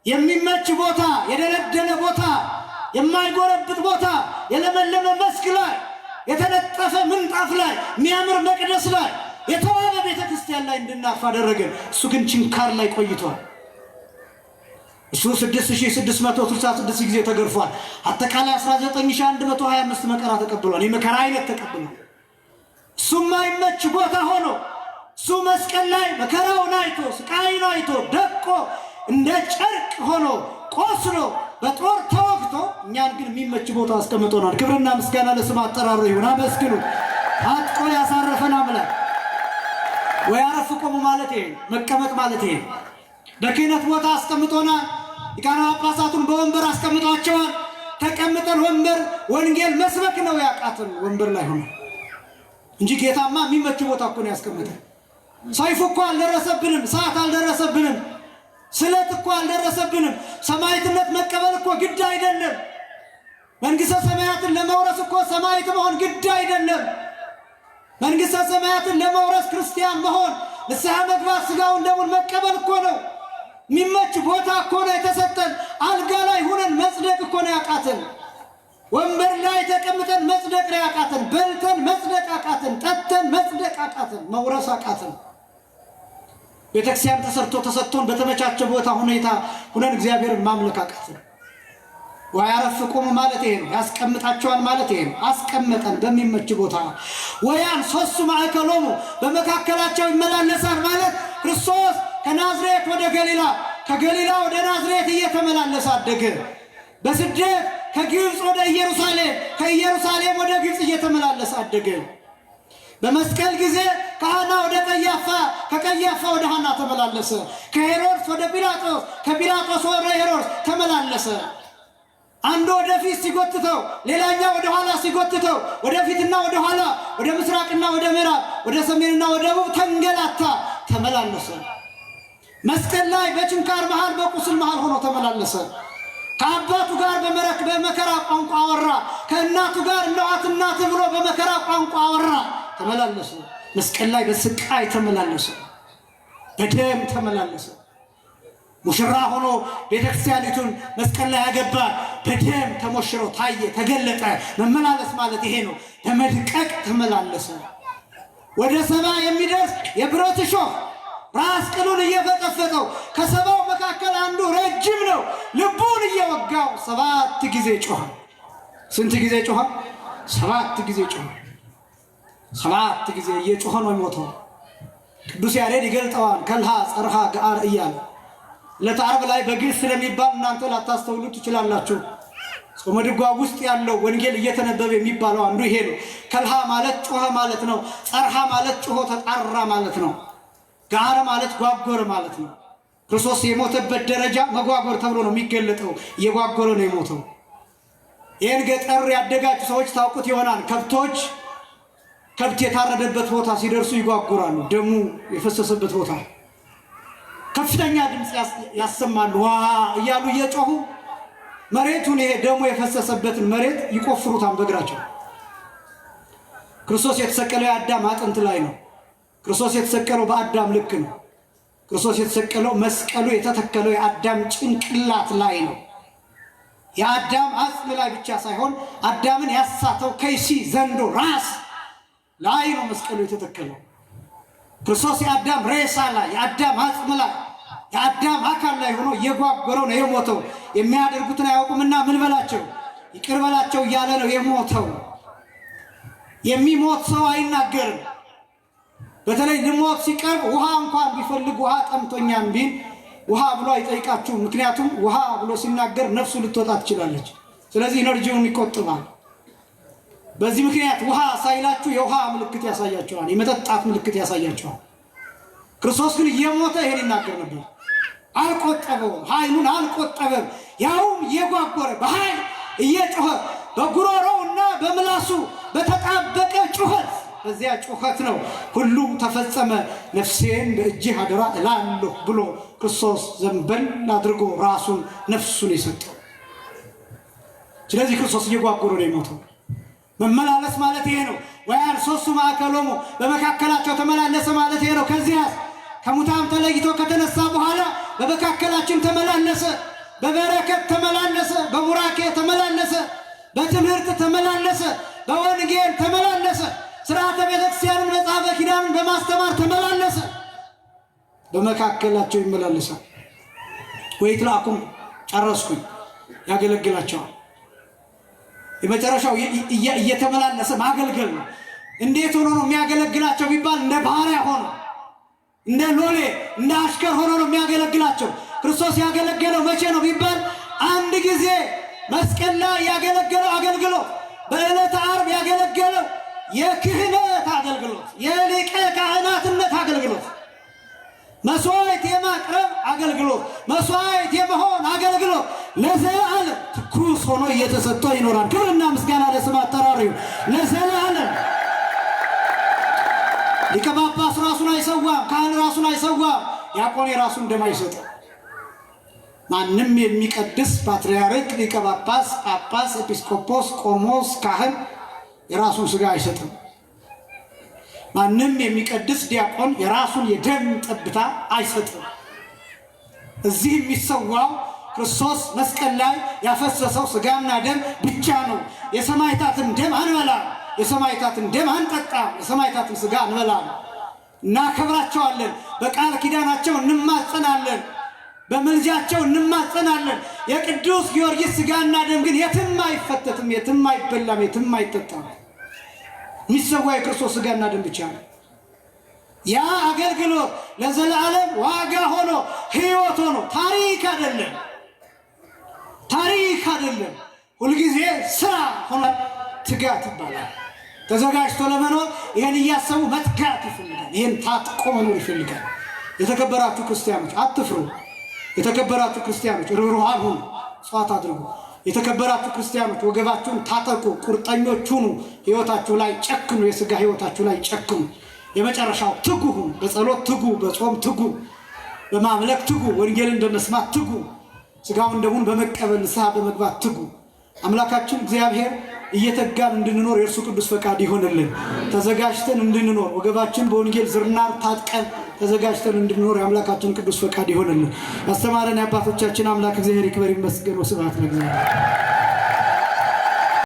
የሚመች ቦታ፣ የደለደለ ቦታ፣ የማይጎረብጥ ቦታ፣ የለመለመ መስክ ላይ፣ የተነጠፈ ምንጣፍ ላይ፣ የሚያምር መቅደስ ላይ፣ የተዋበ ቤተክርስቲያን ላይ እንድናርፍ አደረገን። እሱ ግን ችንካር ላይ ቆይቷል። እሱ 6666 ጊዜ ተገርፏል። አጠቃላይ 19125 መከራ ተቀብሏል። የመከራ አይነት ተቀብሏል። እሱ የማይመች ቦታ ሆኖ እሱ መስቀል ላይ መከራውን አይቶ ስቃይን አይቶ ደቆ እንደ ጨርቅ ሆኖ ቆስሎ በጦር ተወግቶ እኛን ግን የሚመች ቦታ አስቀምጦናል። ክብርና ምስጋና ለስም አጠራሩ ይሁን። አመስግኑ። ታጥቆ ያሳረፈን አምላክ። ወያረፍ ቆሙ ማለት ይሄ መቀመጥ ማለት ይሄ በክህነት ቦታ አስቀምጦናል። ሊቃነ ጳጳሳቱን በወንበር አስቀምጧቸዋል። ተቀምጠን ወንበር ወንጌል መስበክ ነው ያቃተን ወንበር ላይ ሆነ እንጂ ጌታማ የሚመች ቦታ እኮ ነው ያስቀምጠን። ሰይፍ እኮ አልደረሰብንም፣ ሰዓት አልደረሰብንም፣ ስለት እኮ አልደረሰብንም። ሰማዕትነት መቀበል እኮ ግድ አይደለም። መንግሥተ ሰማያትን ለመውረስ እኮ ሰማዕት መሆን ግድ አይደለም። መንግሥተ ሰማያትን ለመውረስ ክርስቲያን መሆን ንስሐ መግባት ሥጋውን ደሙን መቀበል እኮ ነው። የሚመች ቦታ እኮ ነው የተሰጠን። አልጋ ላይ ሁነን መጽደቅ እኮ ነው ያቃተን። ወንበር ላይ ተቀምጠን መጽደቅ ነው ያቃተን። በልተን መጽደቅ አቃተን። ጠጥተን መጽደቅ አቃተን። መውረስ አቃተን። ቤተክርስቲያን ተሰጥቶን በተመቻቸ ቦታ ሁኔታ ሁነን እግዚአብሔርን ማምለክ አቃተን። ወያረፍ ቆሙ ማለት ይሄ ነው። ያስቀምጣቸዋል ማለት ይሄ ነው። አስቀመጠን በሚመች ቦታ። ወያን ሶስቱ ማዕከሎሙ በመካከላቸው ይመላለሳል ማለት ክርስቶስ ከናዝሬት ወደ ገሊላ ከገሊላ ወደ ናዝሬት እየተመላለሰ አደገ። በስደት ከግብፅ ወደ ኢየሩሳሌም ከኢየሩሳሌም ወደ ግብፅ እየተመላለሰ አደገ። በመስቀል ጊዜ ከሐና ወደ ቀያፋ ከቀያፋ ወደ ሐና ተመላለሰ። ከሄሮድስ ወደ ጲላጦስ ከጲላጦስ ወደ ሄሮድስ ተመላለሰ። አንዱ ወደፊት ሲጎትተው ሌላኛው ወደ ኋላ ሲጎትተው ወደፊትና ወደ ኋላ ወደ ምስራቅና ወደ ምዕራብ ወደ ሰሜንና ወደ ደቡብ ተንገላታ ተመላለሰ። መስቀል ላይ በችንካር መሃል በቁስል መሃል ሆኖ ተመላለሰ። ከአባቱ ጋር በመከራ ቋንቋ አወራ። ከእናቱ ጋር እነኋት እናት ብሎ በመከራ ቋንቋ አወራ። ተመላለሰ። መስቀል ላይ በስቃይ ተመላለሰ። በደም ተመላለሰ። ሙሽራ ሆኖ ቤተክርስቲያኒቱን መስቀል ላይ ያገባ በደም ተሞሽሮ ታየ፣ ተገለጠ። መመላለስ ማለት ይሄ ነው። በመድቀቅ ተመላለሰ። ወደ 70 የሚደርስ የብረት እሾህ ራስ ቅሉን እየፈጠፈጠው ከሰባው መካከል አንዱ ረጅም ነው። ልቡን እየወጋው 7 ጊዜ ጮኸ። ስንት ጊዜ ጮኸ? 7 ጊዜ ጮኸ። 7 ጊዜ እየጮኸ ነው የሞተው። ቅዱስ ያሬድ ይገልጠዋል ከልሃ ጸርሃ ገአር እያለ። ለዓርብ ላይ በግዕዝ ስለሚባል እናንተ ላታስተውሉ ትችላላችሁ። ጾመ ድጓ ውስጥ ያለው ወንጌል እየተነበበ የሚባለው አንዱ ይሄ ነው። ከልሃ ማለት ጮኸ ማለት ነው። ጸርሃ ማለት ጮኸ ተጣራ ማለት ነው። ጋር ማለት ጓጎረ ማለት ነው። ክርስቶስ የሞተበት ደረጃ መጓጎር ተብሎ ነው የሚገለጠው። እየጓጎረ ነው የሞተው። ይህን ገጠር ያደጋችሁ ሰዎች ታውቁት ይሆናል። ከብት የታረደበት ቦታ ሲደርሱ ይጓጉራሉ። ደሙ የፈሰሰበት ቦታ ከፍተኛ ድምፅ ያሰማሉ። ዋ እያሉ እየጮሁ መሬቱን ይሄ ደሙ የፈሰሰበትን መሬት ይቆፍሩታል በእግራቸው። ክርስቶስ የተሰቀለው የአዳም አጥንት ላይ ነው። ክርስቶስ የተሰቀለው በአዳም ልክ ነው። ክርስቶስ የተሰቀለው መስቀሉ የተተከለው የአዳም ጭንቅላት ላይ ነው። የአዳም አጽም ላይ ብቻ ሳይሆን አዳምን ያሳተው ከይሲ ዘንዶ ራስ ላይ ነው መስቀሉ የተተከለው። ክርስቶስ የአዳም ሬሳ ላይ፣ የአዳም አጽም ላይ፣ የአዳም አካል ላይ ሆኖ እየጓጎረው ነው የሞተው። የሚያደርጉትን አያውቁምና ምን በላቸው ይቅር በላቸው እያለ ነው የሞተው። የሚሞት ሰው አይናገርም። በተለይ ልሞት ሲቀርብ ውሃ እንኳን ቢፈልግ ውሃ ጠምቶኛም ቢል ውሃ ብሎ አይጠይቃችሁም። ምክንያቱም ውሃ ብሎ ሲናገር ነፍሱ ልትወጣ ትችላለች። ስለዚህ ኢነርጂውን ይቆጥባል። በዚህ ምክንያት ውሃ ሳይላችሁ የውሃ ምልክት ያሳያቸዋል፣ የመጠጣት ምልክት ያሳያቸዋል። ክርስቶስ ግን እየሞተ ይሄን ይናገር ነበር። አልቆጠበውም፣ ኃይሉን አልቆጠበም። ያውም እየጓጎረ በኃይል እየጮኸ በጉሮሮውና በምላሱ በተጣበቀ ጩኸት፣ በዚያ ጩኸት ነው ሁሉም ተፈጸመ፣ ነፍሴን በእጅህ አደራ እላለሁ ብሎ ክርስቶስ ዘንበል አድርጎ ራሱን ነፍሱን የሰጠው። ስለዚህ ክርስቶስ እየጓጎረ ነው የሞተው። መመላለስ ማለት ይሄ ነው። ወያን ሶስቱ ማዕከሎሙ በመካከላቸው ተመላለሰ ማለት ይሄ ነው። ከዚያ ከሙታን ተለይቶ ከተነሳ በኋላ በመካከላችን ተመላለሰ። በበረከት ተመላለሰ፣ በቡራኬ ተመላለሰ፣ በትምህርት ተመላለሰ፣ በወንጌል ተመላለሰ፣ ሥርዓተ ቤተክርስቲያንን መጽሐፈ ኪዳንን በማስተማር ተመላለሰ። በመካከላቸው ይመላለሳል። ወይትላኩም ጨረስኩኝ፣ ያገለግላቸዋል። የመጨረሻው እየተመላለሰ ማገልገል ነው። እንዴት ሆኖ ነው የሚያገለግላቸው ቢባል እንደ ባሪያ ሆኖ፣ እንደ ሎሌ፣ እንደ አሽከር ሆኖ ነው የሚያገለግላቸው። ክርስቶስ ያገለገለው መቼ ነው ቢባል አንድ ጊዜ መስቀል ላይ ያገለገለው አገልግሎት፣ በዕለተ ዓርብ ያገለገለው የክህነት አገልግሎት፣ የሊቀ ካህናትነት አገልግሎት፣ መስዋዕት የማቅረብ አገልግሎት፣ መስዋዕት የመሆን አገልግሎት ለዘላለም ትኩስ ሆኖ እየተሰጠው ይኖራል። ክብርና ምስጋና ለስም አጠራሪው ለዘላለም። ሊቀ ጳጳስ ራሱን አይሰዋም፣ ካህን ራሱን አይሰዋም፣ ዲያቆን የራሱን ደም አይሰጥም። ማንም የሚቀድስ ፓትርያርክ፣ ሊቀ ጳጳስ፣ ጳጳስ፣ ኤጲስቆጶስ፣ ቆሞስ፣ ካህን የራሱን ሥጋ አይሰጥም። ማንም የሚቀድስ ዲያቆን የራሱን የደም ጠብታ አይሰጥም። እዚህ የሚሰዋው ክርስቶስ መስቀል ላይ ያፈሰሰው ሥጋና ደም ብቻ ነው። የሰማዕታትን ደም አንበላም፣ የሰማዕታትን ደም አንጠጣም፣ የሰማዕታትን ሥጋ አንበላም። እናከብራቸዋለን፣ በቃል ኪዳናቸው እንማጸናለን፣ በምልጃቸው እንማጸናለን። የቅዱስ ጊዮርጊስ ሥጋና ደም ግን የትም አይፈተትም፣ የትም አይበላም፣ የትም አይጠጣም። የሚሰዋ የክርስቶስ ሥጋና ደም ብቻ ነው። ያ አገልግሎት ለዘላለም ዋጋ ሆኖ ሕይወት ሆኖ ታሪክ አይደለም፣ ታሪክ አይደለም። ሁልጊዜ ስራ ሆኖ ትጋት ይባላል። ተዘጋጅቶ ለመኖር ይህን እያሰቡ መትጋት ይፈልጋል። ይህን ታጥቆ መኖር ይፈልጋል። የተከበራችሁ ክርስቲያኖች አትፍሩ። የተከበራችሁ ክርስቲያኖች ርኅሩሃን ሁኑ፣ ጽዋት አድርጉ። የተከበራችሁ ክርስቲያኖች ወገባችሁን ታጠቁ፣ ቁርጠኞች ሁኑ። ሕይወታችሁ ላይ ጨክኑ፣ የሥጋ ሕይወታችሁ ላይ ጨክኑ። የመጨረሻው ትጉ ሁኑ። በጸሎት ትጉ፣ በጾም ትጉ። በማምለክ ትጉ፣ ወንጌልን በመስማት ትጉ፣ ሥጋውን ደሙን በመቀበል ንስሐ በመግባት ትጉ። አምላካችን እግዚአብሔር እየተጋን እንድንኖር የእርሱ ቅዱስ ፈቃድ ይሆንልን። ተዘጋጅተን እንድንኖር ወገባችን በወንጌል ዝርናር ታጥቀን ተዘጋጅተን እንድንኖር የአምላካችን ቅዱስ ፈቃድ ይሆንልን። ያስተማረን የአባቶቻችን አምላክ እግዚአብሔር ይክበር ይመስገን። ወስብሐት ለእግዚአብሔር።